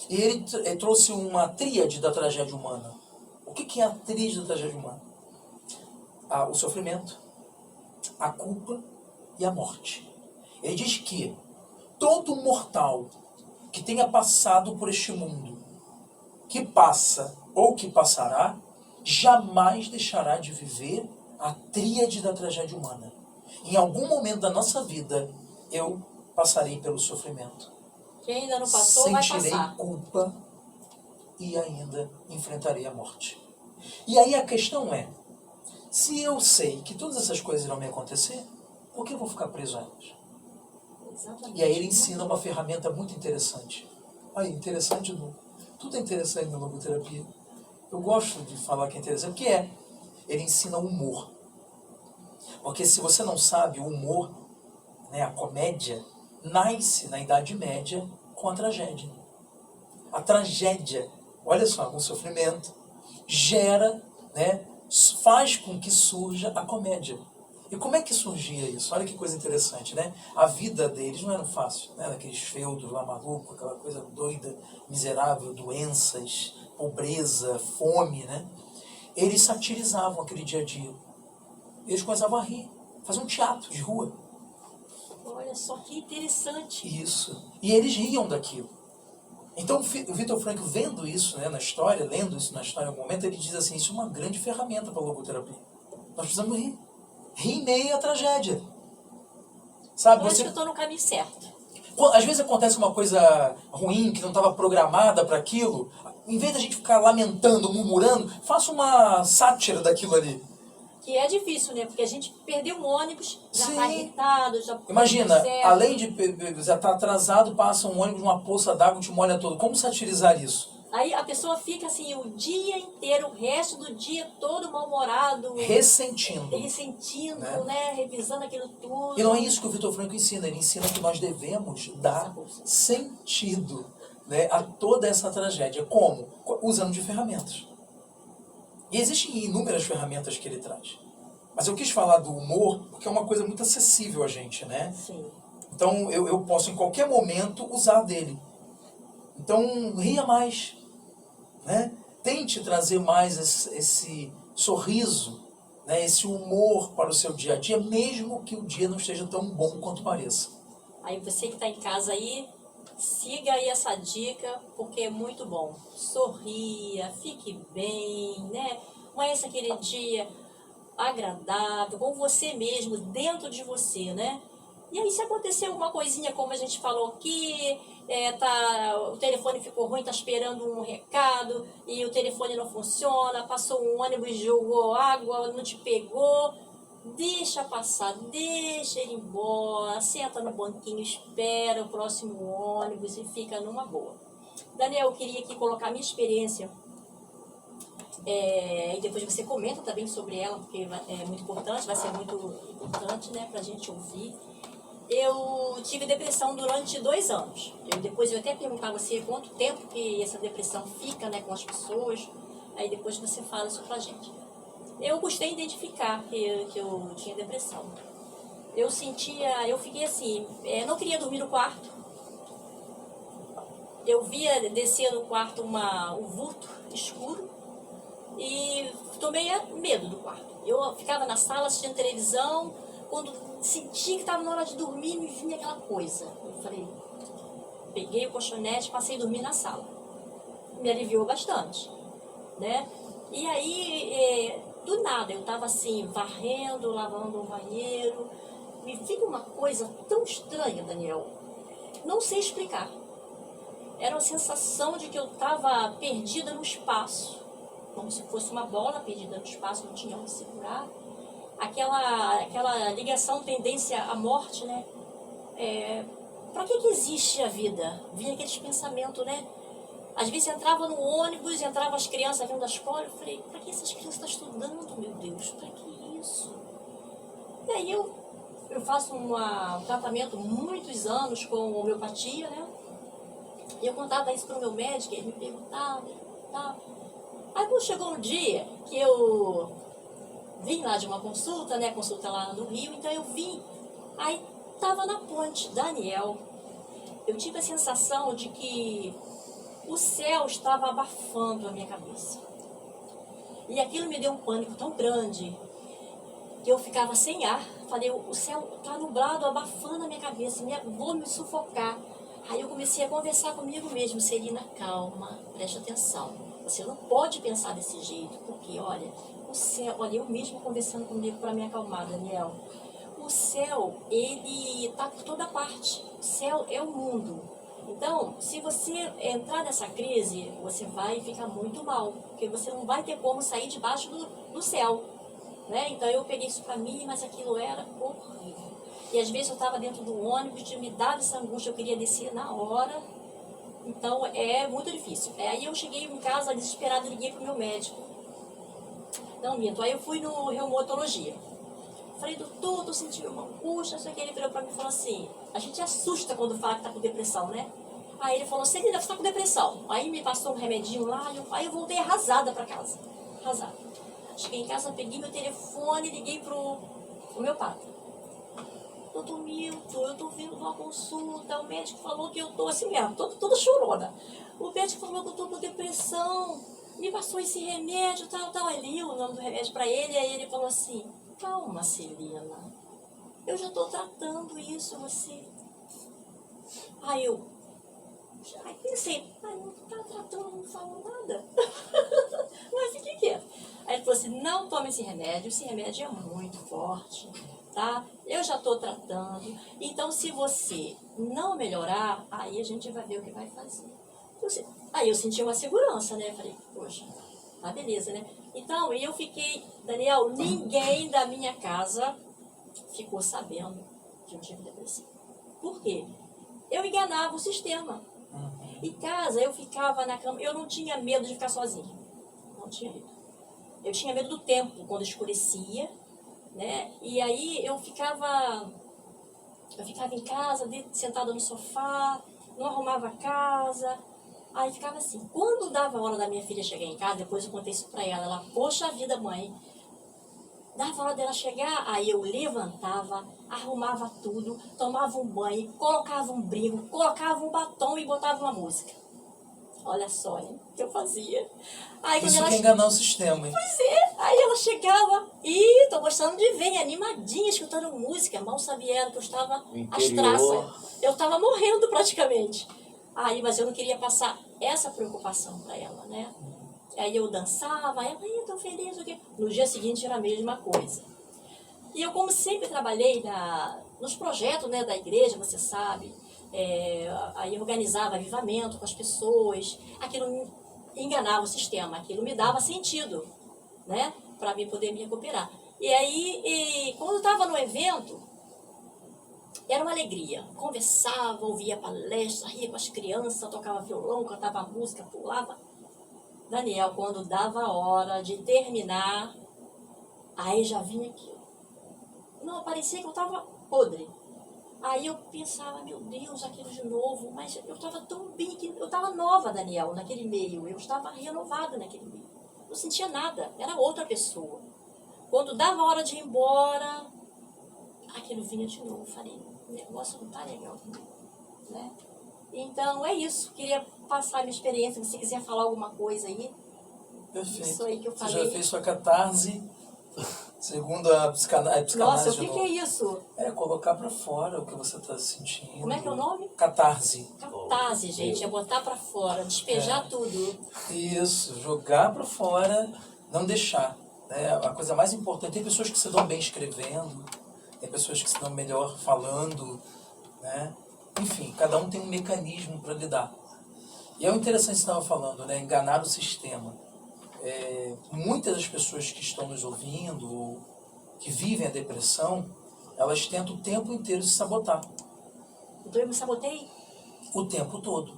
Speaker 5: E ele trouxe uma tríade da tragédia humana. O que é a tríade da tragédia humana? O sofrimento, a culpa e a morte. Ele diz que todo mortal que tenha passado por este mundo, que passa ou que passará, jamais deixará de viver a tríade da tragédia humana. Em algum momento da nossa vida, eu passarei pelo sofrimento.
Speaker 3: Quem ainda não passou, vai passar.
Speaker 5: Sentirei culpa e ainda enfrentarei a morte. E aí a questão é, se eu sei que todas essas coisas irão me acontecer, por que eu vou ficar preso a elas?
Speaker 3: Exatamente.
Speaker 5: E aí ele ensina uma ferramenta muito interessante. Aí, interessante, tudo é interessante na logoterapia. Eu gosto de falar que é interessante, porque ele ensina o humor. Porque se você não sabe, o humor, né, a comédia, nasce na Idade Média com a tragédia. A tragédia, olha só, o sofrimento, gera, né, faz com que surja a comédia. E como é que surgia isso? Olha que coisa interessante, né? A vida deles não era fácil, né? Aqueles feudos lá malucos, aquela coisa doida, miserável, doenças, pobreza, fome, né? Eles satirizavam aquele dia a dia. Eles começavam a rir, faziam um teatro de rua.
Speaker 3: Olha só que interessante.
Speaker 5: Isso. E eles riam daquilo. Então o Viktor Frankl, vendo isso, né, na história, lendo isso na história em algum momento, ele diz assim, isso é uma grande ferramenta para a logoterapia. Nós precisamos rir. Rir em meio à tragédia. Sabe?
Speaker 3: Eu acho que eu estou no caminho certo.
Speaker 5: Às vezes acontece uma coisa ruim, que não estava programada para aquilo. Em vez da gente ficar lamentando, murmurando, faça uma sátira daquilo ali.
Speaker 3: Que é difícil, né? Porque a gente perdeu um ônibus, já
Speaker 5: Sim.
Speaker 3: está irritado, já...
Speaker 5: Imagina, além de já estar atrasado, passa um ônibus numa poça d'água e te molha todo. Como satirizar isso?
Speaker 3: Aí a pessoa fica assim o dia inteiro, o resto do dia todo mal-humorado.
Speaker 5: Ressentindo,
Speaker 3: né? Revisando aquilo tudo.
Speaker 5: E não é isso que o Viktor Frankl ensina. Ele ensina que nós devemos dar sentido, né, a toda essa tragédia. Como? Usando de ferramentas. E existem inúmeras ferramentas que ele traz. Mas eu quis falar do humor porque é uma coisa muito acessível a gente, né?
Speaker 3: Sim.
Speaker 5: Então eu posso em qualquer momento usar dele. Então ria mais, né? Tente trazer mais esse sorriso, né? Esse humor para o seu dia a dia, mesmo que o dia não esteja tão bom quanto pareça.
Speaker 3: Aí você que está em casa aí, siga aí essa dica, porque é muito bom. Sorria, fique bem, né? Conheça aquele dia agradável, com você mesmo, dentro de você, né? E aí se acontecer alguma coisinha, como a gente falou aqui, o telefone ficou ruim, está esperando um recado, e o telefone não funciona, passou um ônibus, jogou água, não te pegou, deixa passar, deixa ele embora, senta no banquinho, espera o próximo ônibus e fica numa boa. Daniel, eu queria aqui colocar a minha experiência, e depois você comenta também sobre ela, porque é muito importante, vai ser muito importante, né, pra gente ouvir. Eu tive depressão durante 2 anos. Depois eu até perguntar a você quanto tempo que essa depressão fica, né, com as pessoas, aí depois você fala isso pra gente. Eu gostei de identificar que eu tinha depressão. Eu fiquei assim, não queria dormir no quarto. Eu via descer no quarto um vulto escuro e tomei medo do quarto. Eu ficava na sala assistindo televisão, quando senti que estava na hora de dormir, me vinha aquela coisa. Eu falei, peguei o colchonete, passei a dormir na sala. Me aliviou bastante, né? E aí, do nada, eu estava assim, varrendo, lavando o banheiro. Me veio uma coisa tão estranha, Daniel. Não sei explicar. Era uma sensação de que eu estava perdida no espaço. Como se fosse uma bola perdida no espaço, não tinha onde segurar. Aquela ligação, tendência à morte, né? para que existe a vida? Vinha aqueles pensamentos, né? Às vezes entrava no ônibus, entravam as crianças vindo da escola, eu falei, para que essas crianças estão estudando, meu Deus? Para que isso? E aí eu faço um tratamento muitos anos com homeopatia, né? E eu contava isso para o meu médico, ele me perguntava. Aí quando chegou um dia que eu vim lá de uma consulta, né? Consulta lá no Rio, então eu vim, aí estava na ponte, Daniel. Eu tive a sensação de que o céu estava abafando a minha cabeça. E aquilo me deu um pânico tão grande que eu ficava sem ar. Falei, o céu está nublado, abafando a minha cabeça, vou me sufocar. Aí eu comecei a conversar comigo mesmo, Celina, calma, preste atenção. Você não pode pensar desse jeito, porque, olha, o céu, olha, eu mesmo conversando comigo para me acalmar, Daniel. O céu, ele está por toda parte. O céu é o mundo. Então, se você entrar nessa crise, você vai ficar muito mal, porque você não vai ter como sair debaixo do céu. Né? Então eu peguei isso para mim, mas aquilo era horrível. E às vezes eu estava dentro do ônibus, me dava essa angústia, eu queria descer na hora. Então é muito difícil. Aí eu cheguei em casa desesperada, liguei para o meu médico. Não minto, aí eu fui no reumatologia. Falei, doutor, tô sentindo uma angústia, não sei o que. Ele virou para mim e falou assim, a gente assusta quando fala que tá com depressão, né? Aí ele falou, Celina, você tá com depressão. Aí me passou um remedinho lá, aí eu voltei arrasada para casa. Arrasada. Cheguei em casa, peguei meu telefone e liguei pro homeopata. Doutor Milton, eu tô vindo de uma consulta, o médico falou que eu tô assim mesmo, toda chorona. O médico falou que eu tô com depressão, me passou esse remédio, tal. Aí li o nome do remédio pra ele, aí ele falou assim, calma, Celina, eu já tô tratando isso, você... Aí pensei, não tá tratando, não falou nada. Mas fiquei quieto. Aí ele falou assim, não tome esse remédio é muito forte, tá? Eu já estou tratando, então se você não melhorar, aí a gente vai ver o que vai fazer. Aí eu senti uma segurança, né? Falei, poxa, tá beleza, né? Então, eu fiquei, Daniel, ninguém da minha casa ficou sabendo que eu tive depressão. Por quê? Eu enganava o sistema. Em casa, eu ficava na cama, eu não tinha medo de ficar sozinha. Não tinha medo. Eu tinha medo do tempo, quando escurecia, né? E aí eu ficava em casa, sentada no sofá, não arrumava a casa. Aí ficava assim. Quando dava a hora da minha filha chegar em casa, depois eu contei isso pra ela, poxa vida, mãe, dava a hora dela chegar, aí eu levantava, arrumava tudo, tomava um banho, colocava um brinco, colocava um batom e botava uma música. Olha só, hein, o que eu fazia. Aí,
Speaker 5: isso que é enganar o sistema, hein?
Speaker 3: Pois é, aí ela chegava e tô gostando de ver, animadinha, escutando música. Mal sabia ela que eu estava às traças. Eu estava morrendo praticamente. Aí, mas eu não queria passar essa preocupação para ela, né? Aí eu dançava, ela, tô feliz, o quê? No dia seguinte era a mesma coisa. E eu, como sempre trabalhei nos projetos, né, da igreja, você sabe, aí eu organizava avivamento com as pessoas, aquilo enganava o sistema, aquilo me dava sentido, né, para mim poder me recuperar. E aí, quando eu estava no evento, era uma alegria. Conversava, ouvia palestra, ria com as crianças, tocava violão, cantava música, pulava. Daniel, quando dava a hora de terminar, aí já vinha aquilo. Não, parecia que eu estava podre. Aí eu pensava, meu Deus, aquilo de novo, mas eu estava tão bem, eu estava nova, Daniel, naquele meio, eu estava renovada naquele meio. Não sentia nada, era outra pessoa. Quando dava a hora de ir embora, aquilo vinha de novo. Falei, o negócio não está legal, né? Então é isso, queria passar a minha experiência, se você quiser falar alguma coisa aí.
Speaker 5: Perfeito.
Speaker 3: Isso aí que eu falei.
Speaker 5: Você já fez sua catarse, segundo a psicanálise.
Speaker 3: Nossa, o que é isso?
Speaker 5: É colocar pra fora o que você tá sentindo.
Speaker 3: Como é que é o nome?
Speaker 5: Catarse.
Speaker 3: Catarse, gente, é botar pra fora, despejar tudo.
Speaker 5: Isso, jogar pra fora, não deixar. Né? A coisa mais importante, tem pessoas que se dão bem escrevendo, tem pessoas que se dão melhor falando, né? Enfim, cada um tem um mecanismo para lidar. E é o interessante que você estava falando, né? Enganar o sistema. Muitas das pessoas que estão nos ouvindo, ou que vivem a depressão, elas tentam o tempo inteiro se sabotar.
Speaker 3: Então eu me sabotei?
Speaker 5: O tempo todo.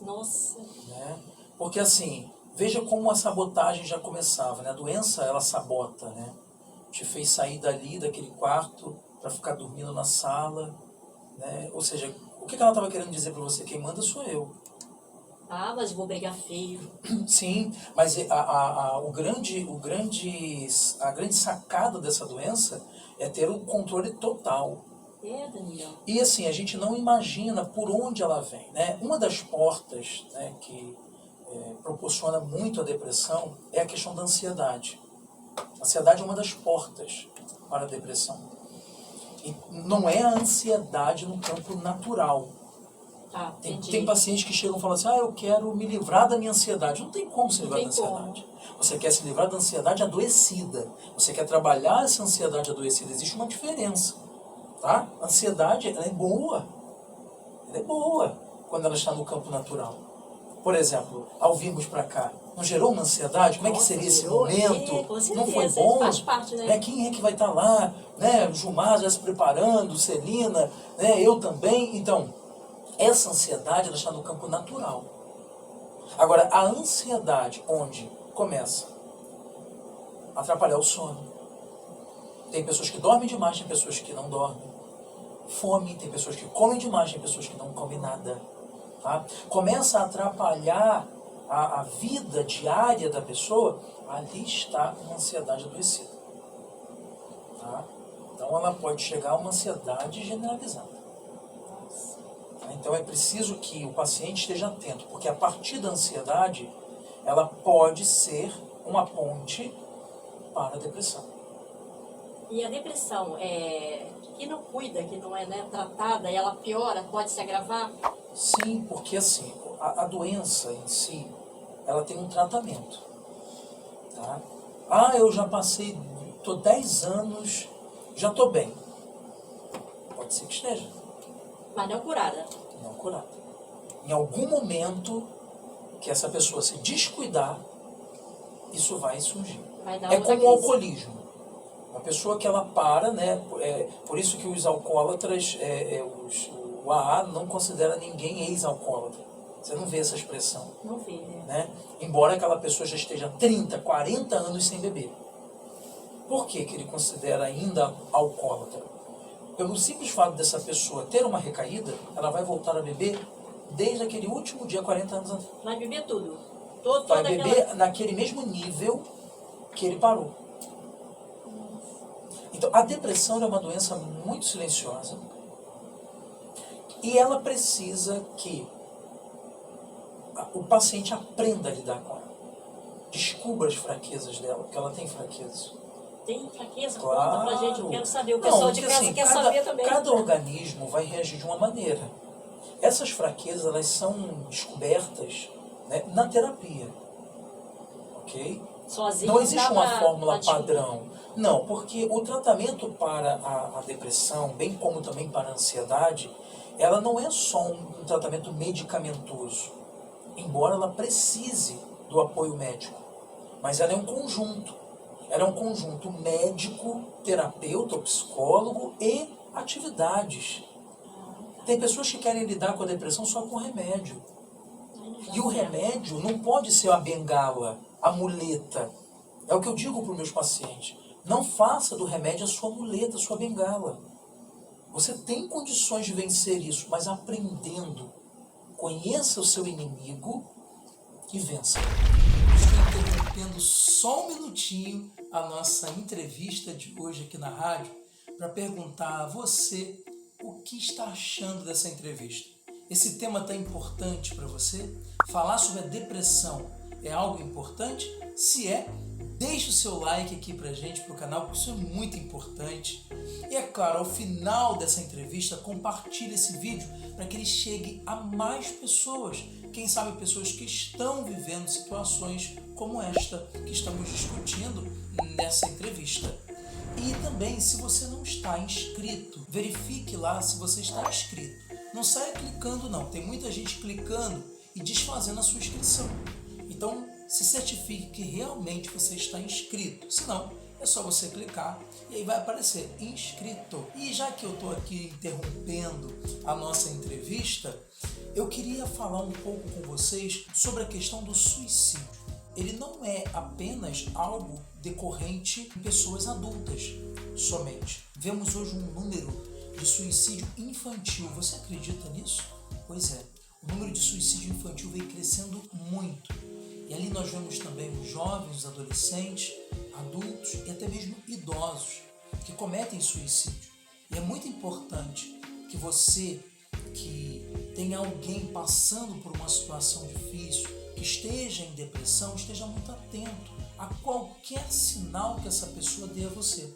Speaker 3: Nossa.
Speaker 5: Né? Porque assim, veja como a sabotagem já começava, né? A doença, ela sabota, né? Te fez sair dali, daquele quarto, para ficar dormindo na sala, né? Ou seja, o que ela estava querendo dizer para você? Quem manda sou eu.
Speaker 3: Ah, mas vou brigar feio.
Speaker 5: Sim, mas a grande sacada dessa doença é ter o controle total.
Speaker 3: É, Daniel.
Speaker 5: E assim, a gente não imagina por onde ela vem, né? Uma das portas, né, que proporciona muito a depressão é a questão da ansiedade. A ansiedade é uma das portas para a depressão. E não é a ansiedade no campo natural.
Speaker 3: Ah,
Speaker 5: Tem pacientes que chegam e falam assim, eu quero me livrar da minha ansiedade. Não tem como se livrar da ansiedade. Você quer se livrar da ansiedade adoecida. Você quer trabalhar essa ansiedade adoecida. Existe uma diferença. Tá? A ansiedade, ela é boa. Ela é boa quando ela está no campo natural. Por exemplo, ao virmos para cá, não gerou uma ansiedade? Como é que seria esse momento?
Speaker 3: Com certeza,
Speaker 5: não foi bom?
Speaker 3: faz parte, né?
Speaker 5: Quem é que vai estar lá? Né? O Gilmar já se preparando, Celina, né? Eu também. Então, essa ansiedade ela está no campo natural. Agora, a ansiedade, onde começa a atrapalhar o sono. Tem pessoas que dormem demais, tem pessoas que não dormem. Fome, tem pessoas que comem demais, tem pessoas que não comem nada. Tá? Começa a atrapalhar a vida diária da pessoa, ali está uma ansiedade adoecida. Tá? Então ela pode chegar a uma ansiedade generalizada. Então é preciso que o paciente esteja atento, porque a partir da ansiedade, ela pode ser uma ponte para a depressão.
Speaker 3: E a depressão, que não cuida, que não é, né, tratada, ela piora, pode se agravar?
Speaker 5: Sim, porque assim, a doença em si, ela tem um tratamento. Tá? Eu já passei, estou 10 anos, já estou bem. Pode ser que esteja.
Speaker 3: Mas não curada.
Speaker 5: Não curada. Em algum momento que essa pessoa se descuidar, isso vai surgir.
Speaker 3: Vai dar
Speaker 5: É
Speaker 3: outra
Speaker 5: como o
Speaker 3: crise.
Speaker 5: alcoolismo. Uma pessoa que ela para, né? Por isso que os alcoólatras, o AA não considera ninguém ex-alcoólatra. Você não vê essa expressão.
Speaker 3: Não vê,
Speaker 5: Né? Embora aquela pessoa já esteja 30, 40 anos sem beber. Por que ele considera ainda alcoólatra? Pelo simples fato dessa pessoa ter uma recaída, ela vai voltar a beber desde aquele último dia, 40 anos atrás.
Speaker 3: Vai beber tudo.
Speaker 5: Vai beber naquele mesmo nível que ele parou. Então, a depressão é uma doença muito silenciosa e ela precisa que o paciente aprenda a lidar com ela. Descubra as fraquezas dela, porque ela tem fraquezas.
Speaker 3: Tem fraqueza?
Speaker 5: Claro.
Speaker 3: Conta pra gente, eu quero saber. O pessoal de casa quer saber também.
Speaker 5: Cada organismo vai reagir de uma maneira. Essas fraquezas, elas são descobertas, né, na terapia. Ok?
Speaker 3: Sozinho
Speaker 5: não existe uma
Speaker 3: pra
Speaker 5: fórmula padrão. Não, porque o tratamento para a depressão, bem como também para a ansiedade, ela não é só um tratamento medicamentoso, embora ela precise do apoio médico. Mas ela é um conjunto. Ela é um conjunto médico, terapeuta, ou psicólogo e atividades. Tem pessoas que querem lidar com a depressão só com remédio. E o remédio não pode ser a bengala, a muleta. É o que eu digo para os meus pacientes. Não faça do remédio a sua muleta, a sua bengala. Você tem condições de vencer isso, mas aprendendo. Conheça o seu inimigo e vença. Estou interrompendo só um minutinho a nossa entrevista de hoje aqui na rádio para perguntar a você o que está achando dessa entrevista. Esse tema está importante para você? Falar sobre a depressão é algo importante? Se é, deixe o seu like aqui pra gente, pro canal, porque isso é muito importante. E é claro, ao final dessa entrevista, compartilhe esse vídeo para que ele chegue a mais pessoas. Quem sabe pessoas que estão vivendo situações como esta que estamos discutindo nessa entrevista. E também, se você não está inscrito, verifique lá se você está inscrito. Não saia clicando não, tem muita gente clicando e desfazendo a sua inscrição. Então, se certifique que realmente você está inscrito. Senão, é só você clicar e aí vai aparecer inscrito. E já que eu estou aqui interrompendo a nossa entrevista, eu queria falar um pouco com vocês sobre a questão do suicídio. Ele não é apenas algo decorrente em pessoas adultas somente. Vemos hoje um número de suicídio infantil. Você acredita nisso? Pois é, o número de suicídio infantil vem crescendo muito. E ali nós vemos também os jovens, os adolescentes, adultos e até mesmo idosos que cometem suicídio. E é muito importante que você, que tem alguém passando por uma situação difícil, que esteja em depressão, esteja muito atento a qualquer sinal que essa pessoa dê a você.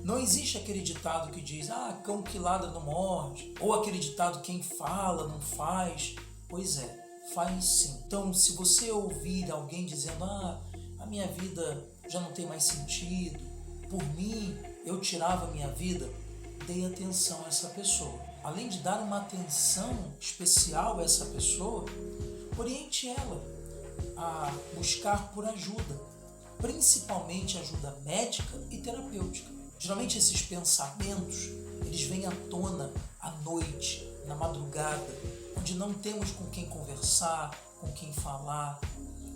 Speaker 5: Não existe aquele ditado que diz, cão que ladra não morde, ou aquele ditado, quem fala não faz. Pois é, faz sim. Então, se você ouvir alguém dizendo, a minha vida já não tem mais sentido, por mim, eu tirava a minha vida, dê atenção a essa pessoa. Além de dar uma atenção especial a essa pessoa, oriente ela a buscar por ajuda, principalmente ajuda médica e terapêutica. Geralmente esses pensamentos, eles vêm à tona à noite, na madrugada, onde não temos com quem conversar, com quem falar,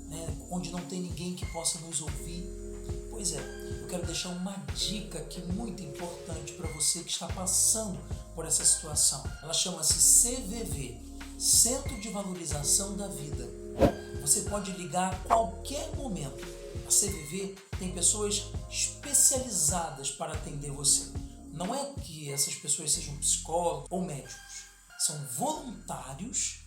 Speaker 5: né? Onde não tem ninguém que possa nos ouvir. Pois é, eu quero deixar uma dica aqui muito importante para você que está passando por essa situação. Ela chama-se CVV, Centro de Valorização da Vida. Você pode ligar a qualquer momento. A CVV tem pessoas especializadas para atender você. Não é que essas pessoas sejam psicólogos ou médicos. São voluntários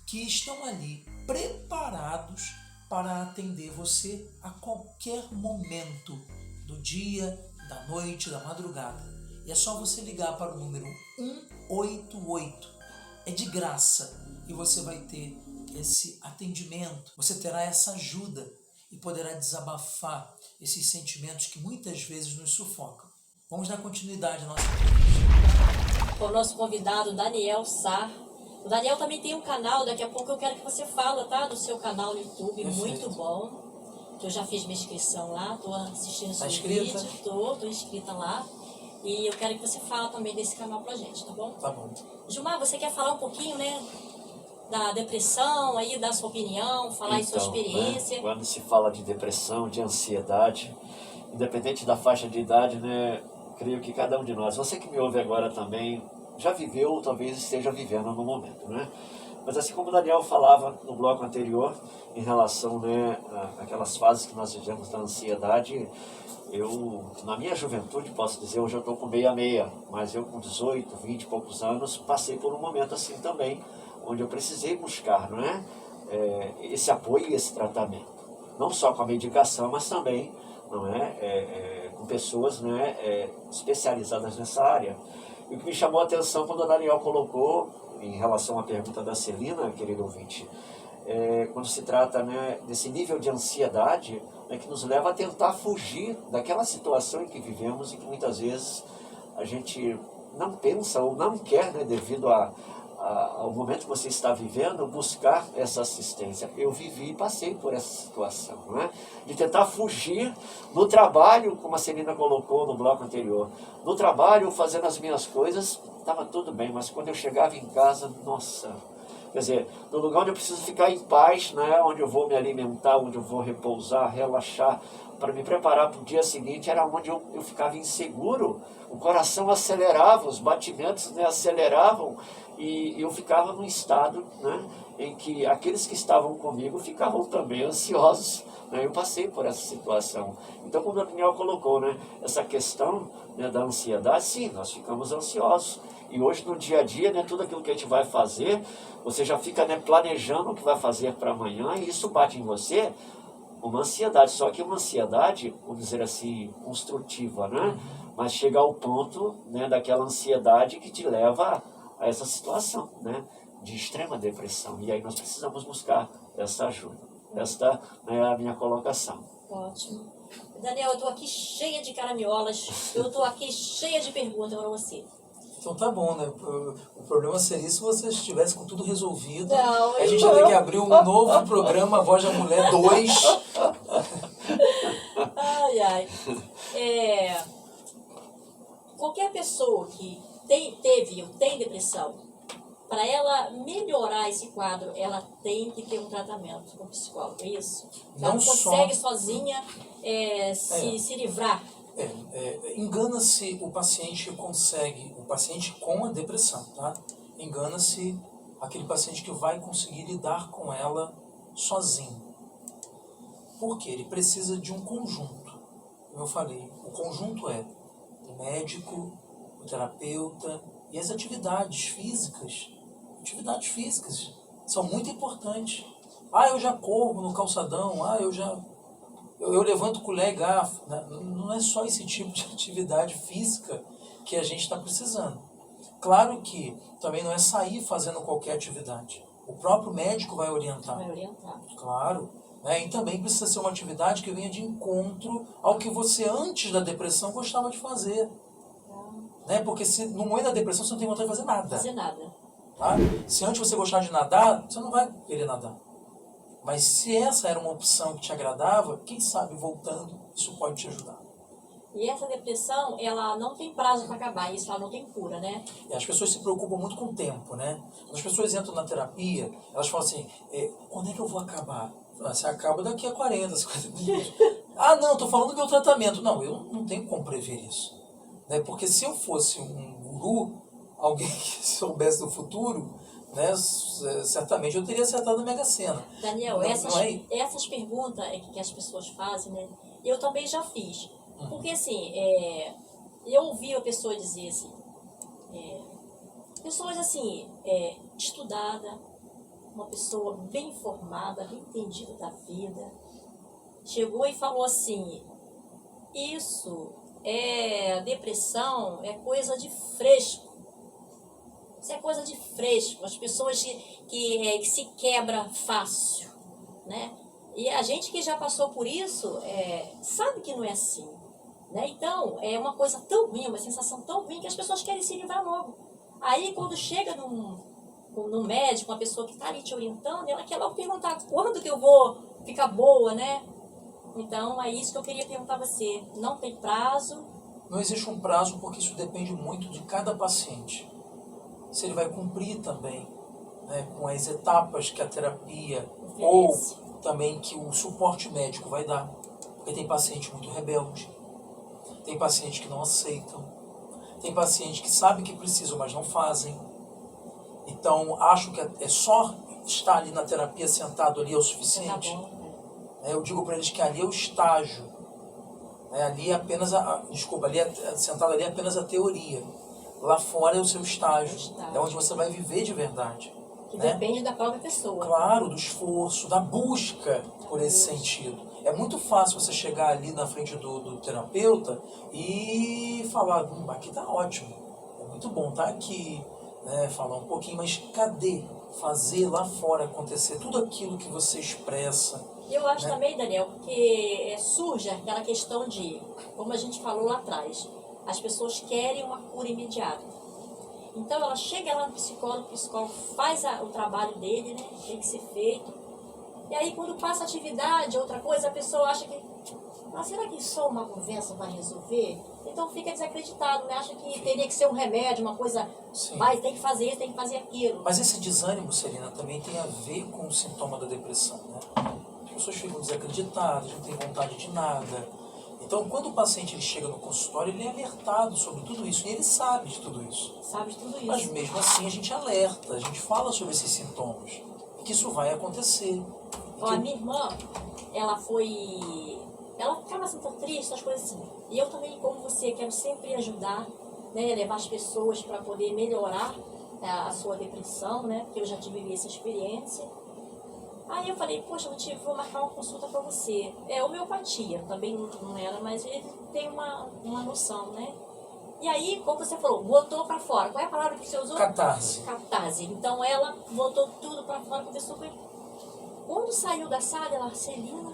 Speaker 5: que estão ali preparados para atender você a qualquer momento do dia, da noite, da madrugada. E é só você ligar para o número 188. É de graça e você vai ter esse atendimento. Você terá essa ajuda e poderá desabafar esses sentimentos que muitas vezes nos sufocam. Vamos dar continuidade à nossa entrevista.
Speaker 3: O nosso convidado, Daniel Sá. O Daniel também tem um canal, daqui a pouco eu quero que você fale, tá? Do seu canal no YouTube,
Speaker 5: Perfeito.
Speaker 3: Muito bom. Eu já fiz minha inscrição lá, estou assistindo seus
Speaker 5: inscrita?
Speaker 3: vídeos, estou inscrita lá. E eu quero que você fale também desse canal pra gente, tá bom?
Speaker 5: Tá bom.
Speaker 3: Gilmar, você quer falar um pouquinho, né? Da depressão, aí, dar sua opinião, falar em sua experiência.
Speaker 4: Né, quando se fala de depressão, de ansiedade, independente da faixa de idade, né, creio que cada um de nós, você que me ouve agora também, já viveu ou talvez esteja vivendo no momento, né? Mas assim como o Daniel falava no bloco anterior, em relação, né, àquelas fases que nós vivemos da ansiedade, eu, na minha juventude, posso dizer, hoje eu estou com 66, mas eu com 18, 20 e poucos anos, passei por um momento assim também, onde eu precisei buscar, não é? Esse apoio e esse tratamento. Não só com a medicação, mas também, não é? Com pessoas, né, especializadas nessa área. E o que me chamou a atenção quando o Daniel colocou, em relação à pergunta da Celina, querido ouvinte, quando se trata, né, desse nível de ansiedade, né, que nos leva a tentar fugir daquela situação em que vivemos e que muitas vezes a gente não pensa ou não quer, né, devido ao momento que você está vivendo, buscar essa assistência. Eu vivi e passei por essa situação, né? De tentar fugir no trabalho, como a Celina colocou no bloco anterior. No trabalho, fazendo as minhas coisas, estava tudo bem, mas quando eu chegava em casa, nossa... Quer dizer, no lugar onde eu preciso ficar em paz, né? Onde eu vou me alimentar, onde eu vou repousar, relaxar, para me preparar para o dia seguinte, era onde eu ficava inseguro. O coração acelerava, os batimentos, né, aceleravam, e eu ficava num estado, né, em que aqueles que estavam comigo ficavam também ansiosos, né? Eu passei por essa situação. Então, como o Daniel colocou, né, essa questão, né, da ansiedade, sim, nós ficamos ansiosos. E hoje, no dia a dia, né, tudo aquilo que a gente vai fazer, você já fica, né, planejando o que vai fazer para amanhã, e isso bate em você uma ansiedade. Só que uma ansiedade, vamos dizer assim, construtiva, né? Mas chega ao ponto, né, daquela ansiedade que te leva a essa situação, né, de extrema depressão. E aí nós precisamos buscar essa ajuda. Esta, né, é a minha colocação.
Speaker 3: Ótimo. Daniel, eu estou aqui cheia de caramiolas, eu estou aqui cheia de perguntas para você.
Speaker 5: Então tá bom, né? O problema seria se você estivesse com tudo resolvido.
Speaker 3: Não,
Speaker 5: a gente ia ter que abrir um novo programa, Voz da Mulher 2.
Speaker 3: Ai, ai. Qualquer pessoa que teve ou tem depressão, para ela melhorar esse quadro, ela tem que ter um tratamento com psicólogo, é isso? Ela não consegue sozinha se livrar.
Speaker 5: Engana-se o paciente o paciente com a depressão, tá? Engana-se aquele paciente que vai conseguir lidar com ela sozinho. Por quê? Ele precisa de um conjunto. Como eu falei, o conjunto é o médico, o terapeuta e as atividades físicas. Atividades físicas são muito importantes. Eu já corro no calçadão, eu levanto colher e garfo. Não é só esse tipo de atividade física que a gente está precisando. Claro que também não é sair fazendo qualquer atividade. O próprio médico vai orientar. Claro. E também precisa ser uma atividade que venha de encontro ao que você antes da depressão gostava de fazer. Porque se no momento da depressão você não tem vontade de fazer nada. Tá? Se antes você gostava de nadar, você não vai querer nadar. Mas se essa era uma opção que te agradava, quem sabe voltando, isso pode te ajudar.
Speaker 3: E essa depressão, ela não tem prazo para acabar, isso ela não tem cura, né?
Speaker 5: As pessoas se preocupam muito com o tempo, né? Quando as pessoas entram na terapia, elas falam assim, quando é que eu vou acabar? Você acaba daqui a 40, 50 minutos. Não, estou falando do meu tratamento. Não, eu não tenho como prever isso. Porque se eu fosse um guru, alguém que soubesse do futuro, certamente eu teria acertado a Mega Sena.
Speaker 3: Daniel, essas perguntas que as pessoas fazem, né? Eu também já fiz. Porque assim, eu ouvi a pessoa dizer assim, pessoas assim, estudada, uma pessoa bem informada, bem entendida da vida, chegou e falou assim, depressão é coisa de fresco. Isso é coisa de fresco. As pessoas que se quebra fácil, né? E a gente que já passou por isso sabe que não é assim, né? Então, é uma coisa tão ruim, uma sensação tão ruim que as pessoas querem se livrar logo. Aí, quando chega num médico, uma pessoa que está ali te orientando, ela quer logo perguntar quando que eu vou ficar boa, né? Então, é isso que eu queria perguntar a você. Não tem prazo?
Speaker 5: Não existe um prazo porque isso depende muito de cada paciente. Se ele vai cumprir também, com as etapas que a terapia ou também que o suporte médico vai dar. Porque tem paciente muito rebelde, tem paciente que não aceitam, tem paciente que sabe que precisam, mas não fazem. Então, acho que é só estar ali na terapia sentado ali é o suficiente. Eu digo para eles que ali é o estágio. Ali é apenas sentado ali é apenas a teoria. Lá fora é o seu estágio. É onde você vai viver de verdade.
Speaker 3: Que depende da própria pessoa.
Speaker 5: Claro, do esforço, da busca por esse sentido. É muito fácil você chegar ali na frente do terapeuta e falar, aqui tá ótimo, é muito bom estar aqui, falar um pouquinho, mas cadê fazer lá fora acontecer tudo aquilo que você expressa?
Speaker 3: Eu acho também, Daniel, que surge aquela questão de, como a gente falou lá atrás, as pessoas querem uma cura imediata. Então ela chega lá no psicólogo, o psicólogo faz o trabalho dele, né? Tem que ser feito. E aí quando passa atividade, outra coisa, a pessoa acha que, será que só uma conversa vai resolver? Então fica desacreditado, né? Acha que teria que ser um remédio, uma coisa, tem que fazer isso, tem que fazer aquilo.
Speaker 5: Mas esse desânimo, Celina, também tem a ver com o sintoma da depressão, né? As pessoas ficam desacreditadas, não têm vontade de nada. Então, quando o paciente ele chega no consultório, ele é alertado sobre tudo isso. E ele sabe de tudo isso. Mas mesmo assim, a gente alerta, a gente fala sobre esses sintomas. E que isso vai acontecer.
Speaker 3: A minha irmã, ela ficava assim tão triste, as coisas assim. E eu também, como você, quero sempre ajudar, né, levar as pessoas para poder melhorar a sua depressão, né? Porque eu já tive essa experiência. Aí eu falei, poxa, vou marcar uma consulta para você. É homeopatia, também não era, mas ele tem uma noção, né? E aí, como você falou, botou para fora. Qual é a palavra que você usou?
Speaker 5: Catarse.
Speaker 3: Catarse. Então ela botou tudo para fora, conversou com ele. Quando saiu da sala, ela, Celina,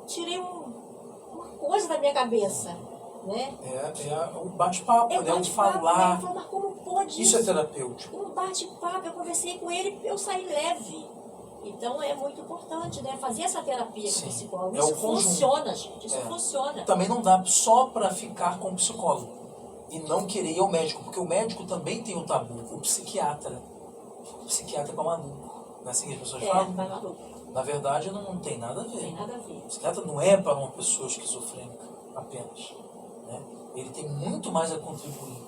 Speaker 3: tirei uma coisa da minha cabeça, né?
Speaker 5: É o bate-papo, o falar.
Speaker 3: Ela falou, mas como pode
Speaker 5: isso é terapêutico.
Speaker 3: Um bate-papo, eu conversei com ele, eu saí leve. Então é muito importante, né? Fazer essa terapia com o psicólogo.
Speaker 5: É o
Speaker 3: Isso
Speaker 5: conjunto.
Speaker 3: funciona, gente. Isso funciona.
Speaker 5: Também não dá só para ficar com o psicólogo e não querer ir ao médico, porque o médico também tem o tabu, o psiquiatra. O psiquiatra é para maluco. Não é assim que as pessoas falam?
Speaker 3: Vai maluco.
Speaker 5: Na verdade, não tem nada a ver.
Speaker 3: Tem nada a ver.
Speaker 5: O psiquiatra não é para uma pessoa esquizofrênica apenas. Né? Ele tem muito mais a contribuir.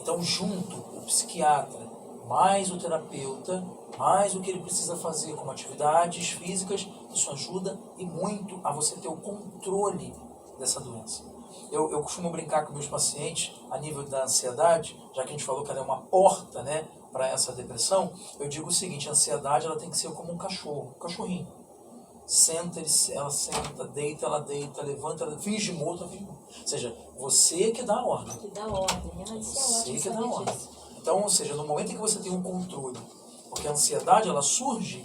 Speaker 5: Então, junto o psiquiatra, mais o terapeuta, mais o que ele precisa fazer como atividades físicas, isso ajuda e muito a você ter o controle dessa doença. Eu costumo brincar com meus pacientes a nível da ansiedade, já que a gente falou que ela é uma porta, né, para essa depressão. Eu digo o seguinte: a ansiedade ela tem que ser como um cachorro, um cachorrinho. Ela senta, deita, ela deita, levanta, ela finge morto, ela finge morto. Ou seja, você que dá a ordem.
Speaker 3: Que dá ordem. Isso é ótimo.
Speaker 5: Você que dá a ordem. Então, ou seja, no momento em que você tem um controle, porque a ansiedade ela surge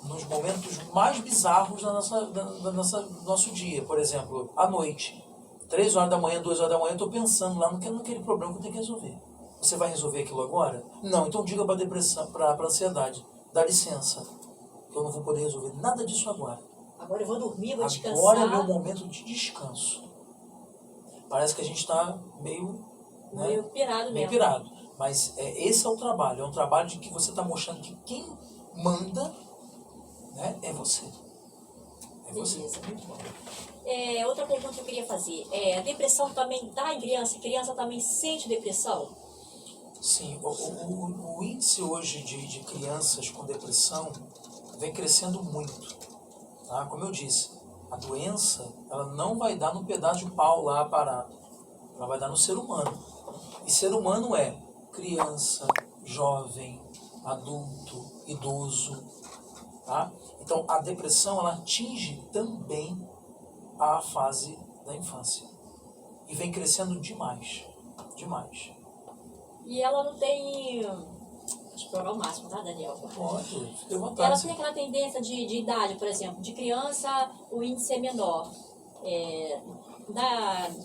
Speaker 5: nos momentos mais bizarros do nosso dia. Por exemplo, à noite, 3 horas da manhã, 2 horas da manhã, eu estou pensando lá naquele problema que eu tenho que resolver. Você vai resolver aquilo agora? Não, então diga para a depressão, para a ansiedade, dá licença, que eu não vou poder resolver nada disso agora.
Speaker 3: Agora eu vou dormir, vou descansar.
Speaker 5: Agora é meu momento de descanso. Parece que a gente está meio
Speaker 3: pirado
Speaker 5: meio
Speaker 3: mesmo.
Speaker 5: pirado. Mas esse é o trabalho. É um trabalho de que você está mostrando que quem manda, né, é você. É você.
Speaker 3: Beleza, muito bom. Outra pergunta que eu queria fazer. A depressão também dá em criança? A criança também sente depressão?
Speaker 5: Sim. O índice hoje de crianças com depressão vem crescendo muito. Tá? Como eu disse, a doença ela não vai dar no pedaço de pau lá parado. Ela vai dar no ser humano. E ser humano é criança, jovem, adulto, idoso. Tá? Então a depressão ela atinge também a fase da infância. E vem crescendo demais. Demais.
Speaker 3: E ela não tem... Deixa eu explorar o máximo, tá, Daniel?
Speaker 5: Pode, fique à vontade.
Speaker 3: Ela tem aquela tendência de idade, por exemplo. De criança, o índice é menor.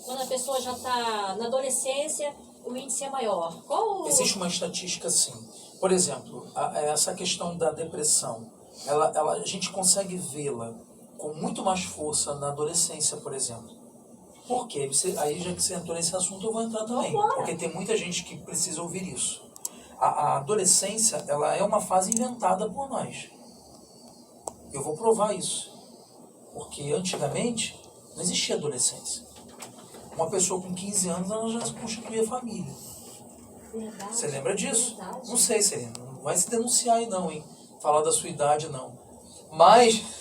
Speaker 3: Quando a pessoa já está na adolescência, o índice é maior.
Speaker 5: Existe uma estatística assim. Por exemplo, essa questão da depressão, a gente consegue vê-la com muito mais força na adolescência, por exemplo. Por quê? Aí já que você entrou nesse assunto, eu vou entrar também. Porque tem muita gente que precisa ouvir isso. A adolescência, ela é uma fase inventada por nós. Eu vou provar isso. Porque antigamente não existia adolescência. Uma pessoa com 15 anos, ela já constituía família.
Speaker 3: Verdade.
Speaker 5: Você lembra disso?
Speaker 3: Verdade.
Speaker 5: Não sei, Serena. Não vai se denunciar aí não, hein? Falar da sua idade, não. Mas...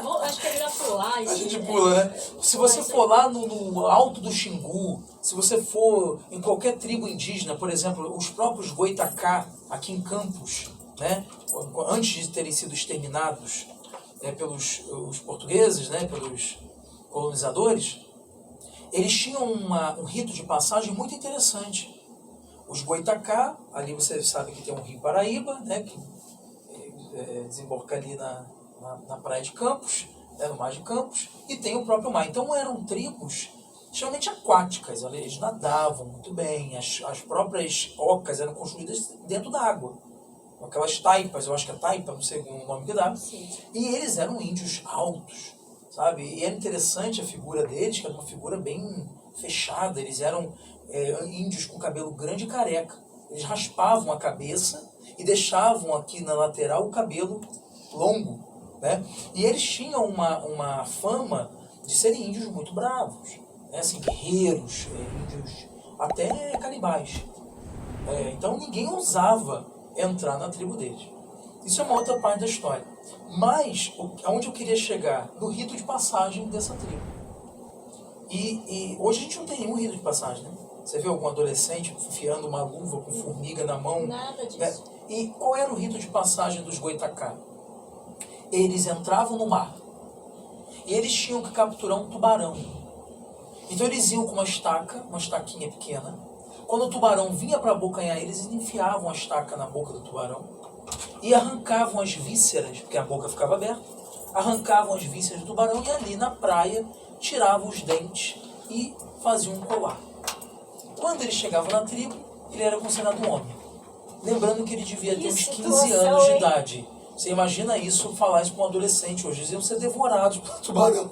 Speaker 3: Não, acho que é melhor pular.
Speaker 5: A gente pula, né? Se você for lá no Alto do Xingu, se você for em qualquer tribo indígena, por exemplo, os próprios Goitacá, aqui em Campos, né? Antes de terem sido exterminados pelos os portugueses, né? Pelos colonizadores, eles tinham um rito de passagem muito interessante. Os Goitacá, ali você sabe que tem um rio Paraíba, né? Que desemboca ali na praia de Campos, no mar de Campos, e tem o próprio mar. Então eram tribos extremamente aquáticas, eles nadavam muito bem, as próprias ocas eram construídas dentro da água. Aquelas taipas, eu acho que é taipa, não sei o nome que dá.
Speaker 3: Sim.
Speaker 5: E eles eram índios altos, sabe? E era interessante a figura deles, que era uma figura bem fechada. Eles eram índios com cabelo grande e careca. Eles raspavam a cabeça e deixavam aqui na lateral o cabelo longo, né? E eles tinham uma fama de serem índios muito bravos, né? Assim, guerreiros, índios até canibais. Então ninguém ousava entrar na tribo deles. Isso é uma outra parte da história. Mas, aonde eu queria chegar? No rito de passagem dessa tribo. E hoje a gente não tem nenhum rito de passagem, né? Você vê algum adolescente enfiando uma luva com formiga na mão?
Speaker 3: Nada disso.
Speaker 5: Né? E qual era o rito de passagem dos Goitacá? Eles entravam no mar e eles tinham que capturar um tubarão. Então eles iam com uma estaquinha pequena. Quando o tubarão vinha para abocanhar eles enfiavam a estaca na boca do tubarão e arrancavam as vísceras, porque a boca ficava aberta, arrancavam as vísceras do tubarão e ali na praia tiravam os dentes e faziam um colar. Quando ele chegava na tribo, ele era considerado um homem. Lembrando que ele devia ter uns 15 anos de idade. Você imagina isso, falar isso para um adolescente hoje, eles iam ser devorados por tubarão.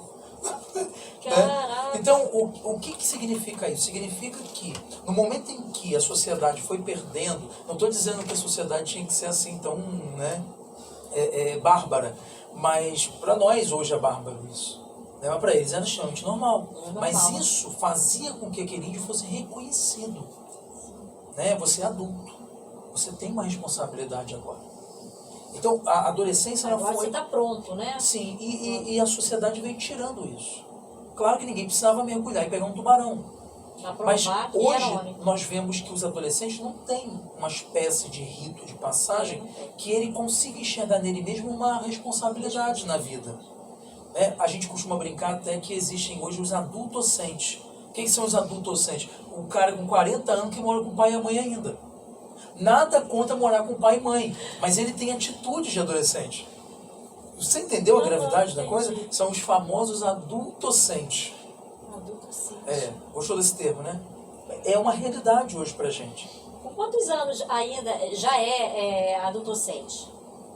Speaker 3: Caraca.
Speaker 5: Então, o que significa isso? Significa que no momento em que a sociedade foi perdendo, não estou dizendo que a sociedade tinha que ser assim tão, né, bárbara, mas para nós hoje é bárbaro isso. Né? Mas para eles era extremamente normal. Mas isso fazia com que aquele índio fosse reconhecido. Né? Você é adulto, você tem uma responsabilidade agora. Então, a adolescência ela
Speaker 3: agora
Speaker 5: foi...
Speaker 3: você está pronto, né?
Speaker 5: Sim, e a sociedade veio tirando isso. Claro que ninguém precisava mergulhar e pegar um tubarão. Mas hoje nós vemos que os adolescentes não têm uma espécie de rito de passagem que ele consiga enxergar nele mesmo uma responsabilidade na vida. A gente costuma brincar até que existem hoje os adultocentes. O que são os adultocentes? O cara com 40 anos que mora com o pai e a mãe ainda. Nada contra morar com pai e mãe, mas ele tem atitude de adolescente. Você entendeu a gravidade da coisa? São os famosos adultocentes. Gostou desse termo, né? É uma realidade hoje pra gente.
Speaker 3: Com quantos anos ainda já é adultocente?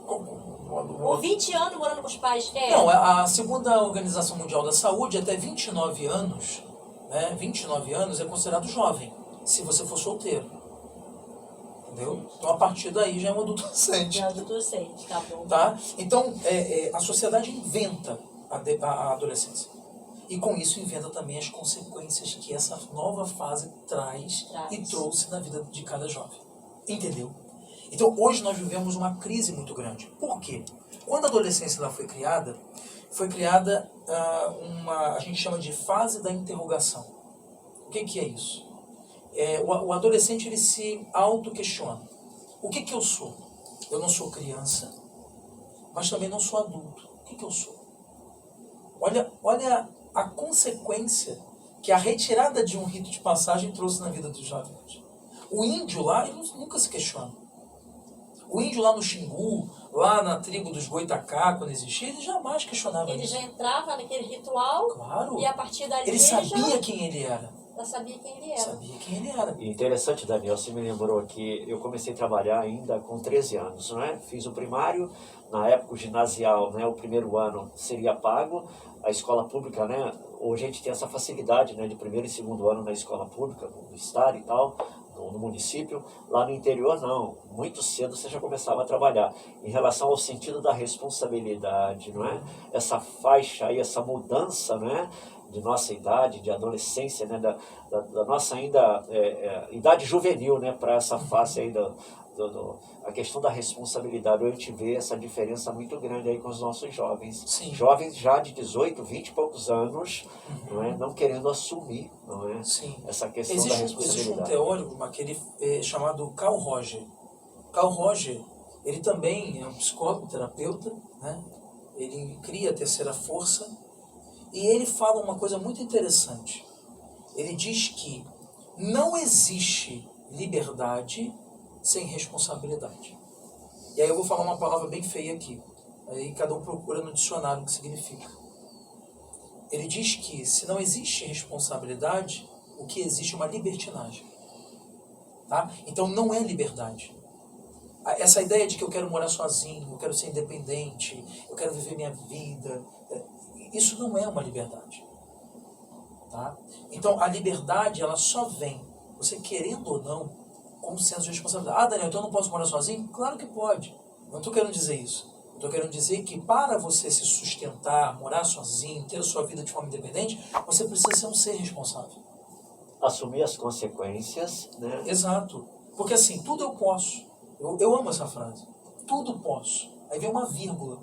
Speaker 3: Ou 20 anos morando com os pais?
Speaker 5: Não, a segunda Organização Mundial da Saúde, até 29 anos, né, 29 anos é considerado jovem, se você for solteiro. Entendeu? Então, a partir daí já é um adolescente.
Speaker 3: Já é adolescente, tá bom.
Speaker 5: Tá? Então, a sociedade inventa a adolescência. E com isso inventa também as consequências que essa nova fase traz e trouxe na vida de cada jovem. Entendeu? Então, hoje nós vivemos uma crise muito grande. Por quê? Quando a adolescência ela foi criada a gente chama de fase da interrogação. O que é isso? O adolescente ele se auto-questiona. O que eu sou? Eu não sou criança, mas também não sou adulto. O que eu sou? Olha a consequência que a retirada de um rito de passagem trouxe na vida dos jovens. O índio lá, ele nunca se questiona. O índio lá no Xingu, lá na tribo dos Goitacá, quando existia, ele jamais questionava
Speaker 3: ele
Speaker 5: isso.
Speaker 3: Ele já entrava naquele ritual,
Speaker 5: claro,
Speaker 3: e a partir dali
Speaker 5: ele sabia quem ele era.
Speaker 3: Sabia quem ele era.
Speaker 5: Sabia quem ele era.
Speaker 4: E interessante, Daniel, você me lembrou que eu comecei a trabalhar ainda com 13 anos, não é? Fiz o primário, na época o ginasial, né? O primeiro ano seria pago, a escola pública, né? Hoje a gente tem essa facilidade, né? De primeiro e segundo ano na escola pública, no estado e tal, no município. Lá no interior, não. Muito cedo você já começava a trabalhar. Em relação ao sentido da responsabilidade, não é? Essa faixa aí, essa mudança, né? De nossa idade, de adolescência, né, da nossa ainda idade juvenil, né, para essa fase aí a questão da responsabilidade. A gente vê essa diferença muito grande aí com os nossos jovens.
Speaker 5: Sim.
Speaker 4: Jovens já de 18, 20 e poucos anos, não é, não querendo assumir, não é,
Speaker 5: Sim.
Speaker 4: essa questão da responsabilidade.
Speaker 5: Existe um teórico chamado Carl Roger. Carl Roger, ele também é um psicólogo, terapeuta, né? Ele cria a terceira força. E ele fala uma coisa muito interessante. Ele diz que não existe liberdade sem responsabilidade. E aí eu vou falar uma palavra bem feia aqui. Aí cada um procura no dicionário o que significa. Ele diz que se não existe responsabilidade, o que existe é uma libertinagem. Tá? Então não é liberdade. Essa ideia de que eu quero morar sozinho, eu quero ser independente, eu quero viver minha vida... Isso não é uma liberdade. Tá? Então, a liberdade, ela só vem, você querendo ou não, com senso de responsabilidade. Ah, Daniel, então eu não posso morar sozinho? Claro que pode. Não estou querendo dizer isso. Estou querendo dizer que para você se sustentar, morar sozinho, ter a sua vida de forma independente, você precisa ser um ser responsável.
Speaker 4: Assumir as consequências, né?
Speaker 5: Exato. Porque assim, tudo eu posso. Eu amo essa frase. Tudo posso. Aí vem uma vírgula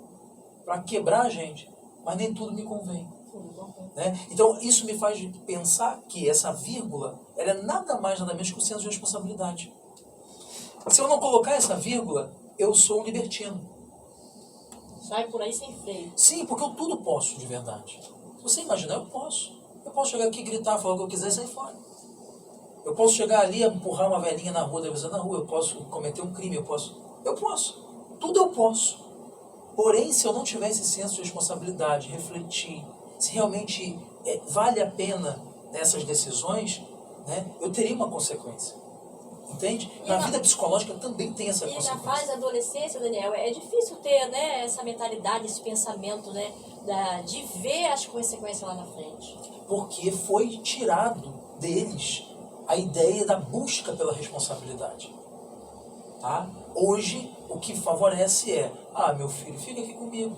Speaker 5: para quebrar a gente. Mas nem tudo me convém. Né? Então, isso me faz pensar que essa vírgula ela é nada mais, nada menos que o senso de responsabilidade. Se eu não colocar essa vírgula, eu sou um libertino.
Speaker 3: Sai por aí sem freio.
Speaker 5: Sim, porque eu tudo posso, de verdade. Se você imaginar, eu posso. Eu posso chegar aqui, gritar, falar o que eu quiser e sair fora. Eu posso chegar ali, empurrar uma velhinha na rua, atravessar na rua. Eu posso cometer um crime, eu posso. Tudo eu posso. Porém, se eu não tiver esse senso de responsabilidade, refletir, se realmente vale a pena nessas decisões, né, eu teria uma consequência. Entende? Na vida psicológica também tem essa consequência.
Speaker 3: E na fase da adolescência, Daniel, é difícil ter, né, essa mentalidade, esse pensamento, né, de ver as consequências lá na frente.
Speaker 5: Porque foi tirado deles a ideia da busca pela responsabilidade. Tá? Hoje, o que favorece é, meu filho, fica aqui comigo.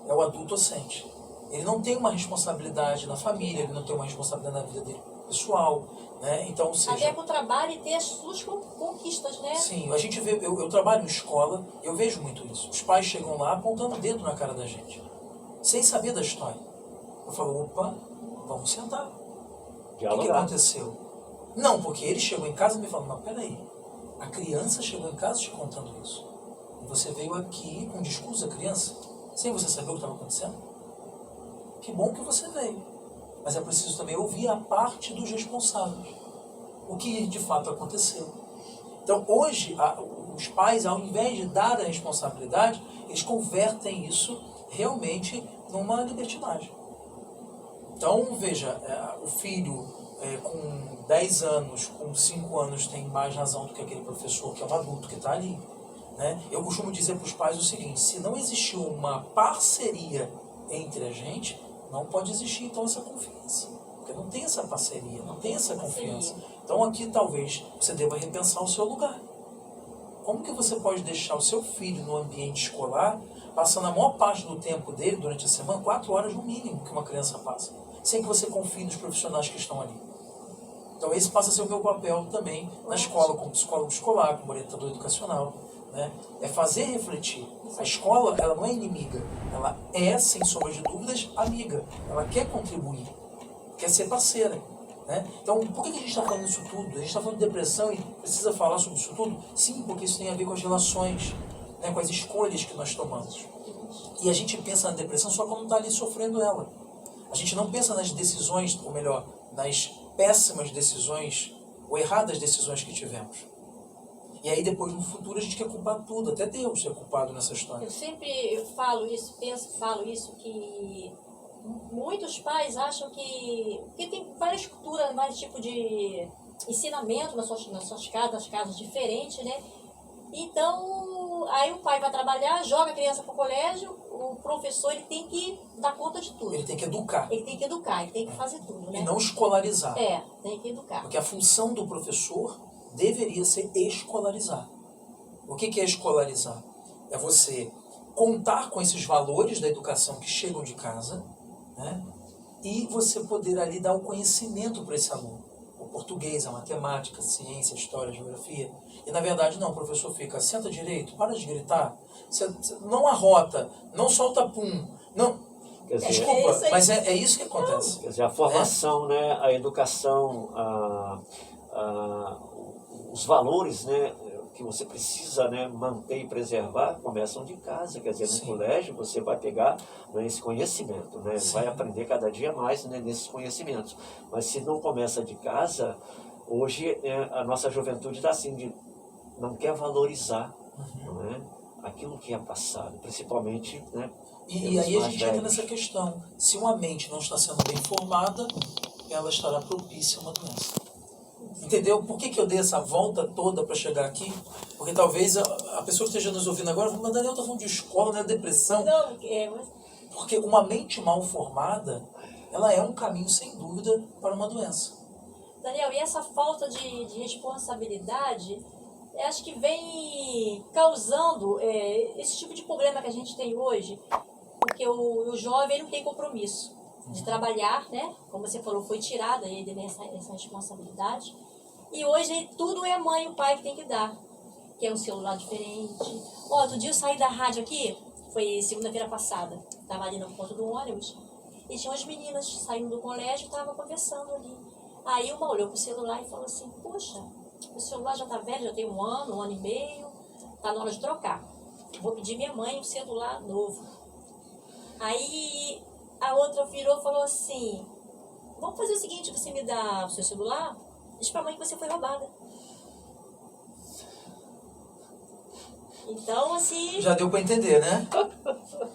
Speaker 5: É o adulto docente. Ele não tem uma responsabilidade na família, ele não tem uma responsabilidade na vida dele pessoal, né? Então, ou seja,
Speaker 3: até com o trabalho e ter as suas conquistas, né?
Speaker 5: Sim, a gente vê, eu trabalho em escola, eu vejo muito isso. Os pais chegam lá apontando o dedo na cara da gente, sem saber da história. Eu falo, opa, vamos sentar. O que aconteceu? Não, porque ele chegou em casa e me falou, mas peraí, a criança chegou em casa te contando isso. E você veio aqui com o discurso da criança, sem você saber o que estava acontecendo? Que bom que você veio. Mas é preciso também ouvir a parte dos responsáveis. O que de fato aconteceu. Então hoje, os pais, ao invés de dar a responsabilidade, eles convertem isso realmente numa libertinagem. Então, veja, o filho com 10 anos, com 5 anos, tem mais razão do que aquele professor que é um adulto que está ali. Né? Eu costumo dizer para os pais o seguinte, se não existiu uma parceria entre a gente, não pode existir então essa confiança. Porque não tem essa parceria, não tem essa confiança. Então aqui talvez você deva repensar o seu lugar. Como que você pode deixar o seu filho no ambiente escolar, passando a maior parte do tempo dele, durante a semana, 4 horas no mínimo que uma criança passa, sem que você confie nos profissionais que estão ali? Então esse passa a ser o meu papel também na escola, como psicólogo escolar, como orientador educacional. Né? É fazer refletir. A escola, ela não é inimiga, ela é, sem sombra de dúvidas, amiga. Ela quer contribuir, quer ser parceira. Né? Então, por que a gente está falando isso tudo? A gente está falando de depressão e precisa falar sobre isso tudo? Sim, porque isso tem a ver com as relações, né? Com as escolhas que nós tomamos. E a gente pensa na depressão só quando está ali sofrendo ela. A gente não pensa nas decisões, ou melhor, nas péssimas decisões ou erradas decisões que tivemos. E aí depois no futuro a gente quer culpar tudo, até Deus é culpado nessa história.
Speaker 3: Eu sempre falo isso, que muitos pais acham que tem várias culturas, mais tipo de ensinamento nas suas casas, nas casas diferentes, né? Então, aí o pai vai trabalhar, joga a criança para o colégio, o professor ele tem que dar conta de tudo.
Speaker 5: Ele tem que educar.
Speaker 3: Ele tem que educar, ele tem que fazer tudo, né?
Speaker 5: E não escolarizar.
Speaker 3: Tem que educar.
Speaker 5: Porque a função do professor deveria ser escolarizar. O que é escolarizar? É você contar com esses valores da educação que chegam de casa, né? E você poder ali dar o conhecimento para esse aluno. O português, a matemática, a ciência, a história, a geografia. E na verdade não, o professor fica, senta direito, para de gritar, não arrota, não solta pum, não...
Speaker 4: Dizer,
Speaker 5: desculpa, mas é isso que acontece.
Speaker 4: Quer dizer, a formação, né, a educação, os valores, né, que você precisa, né, manter e preservar começam de casa. Quer dizer, no colégio você vai pegar, né, esse conhecimento, né, vai aprender cada dia mais, né, nesses conhecimentos. Mas se não começa de casa, hoje a nossa juventude está assim, não quer valorizar, não é, aquilo que é passado, principalmente, né.
Speaker 5: E aí a gente entra nessa questão. Se uma mente não está sendo bem formada, ela estará propícia a uma doença. Entendeu? Por que eu dei essa volta toda para chegar aqui? Porque talvez a pessoa que esteja nos ouvindo agora fale, mas Daniel está falando de escola, né? Depressão.
Speaker 3: Não,
Speaker 5: Porque uma mente mal formada, ela é um caminho, sem dúvida, para uma doença.
Speaker 3: Daniel, e essa falta de responsabilidade, acho que vem causando esse tipo de problema que a gente tem hoje, porque o jovem não tem compromisso de trabalhar, né? Como você falou, foi tirada ele essa responsabilidade. E hoje tudo é a mãe e o pai que tem que dar. Que é um celular diferente. Outro dia eu saí da rádio aqui, foi segunda-feira passada. Estava ali no ponto do ônibus. E tinha umas meninas saindo do colégio e estavam conversando ali. Aí uma olhou pro celular e falou assim, poxa, o celular já tá velho, já tem um ano e meio. Tá na hora de trocar. Vou pedir minha mãe um celular novo. Aí a outra virou e falou assim, vamos fazer o seguinte, você me dá o seu celular, diz pra mãe que você foi roubada. Então, assim...
Speaker 5: Já deu para entender, né?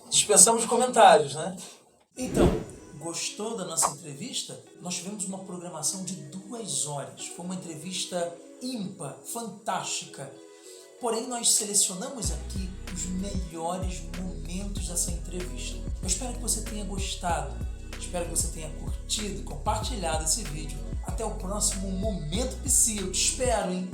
Speaker 5: Dispensamos comentários, né? Então, gostou da nossa entrevista? Nós tivemos uma programação de 2 horas. Foi uma entrevista ímpar, fantástica. Porém, nós selecionamos aqui os melhores momentos dessa entrevista. Eu espero que você tenha gostado, espero que você tenha curtido e compartilhado esse vídeo. Até o próximo Momento Psi, eu te espero, hein?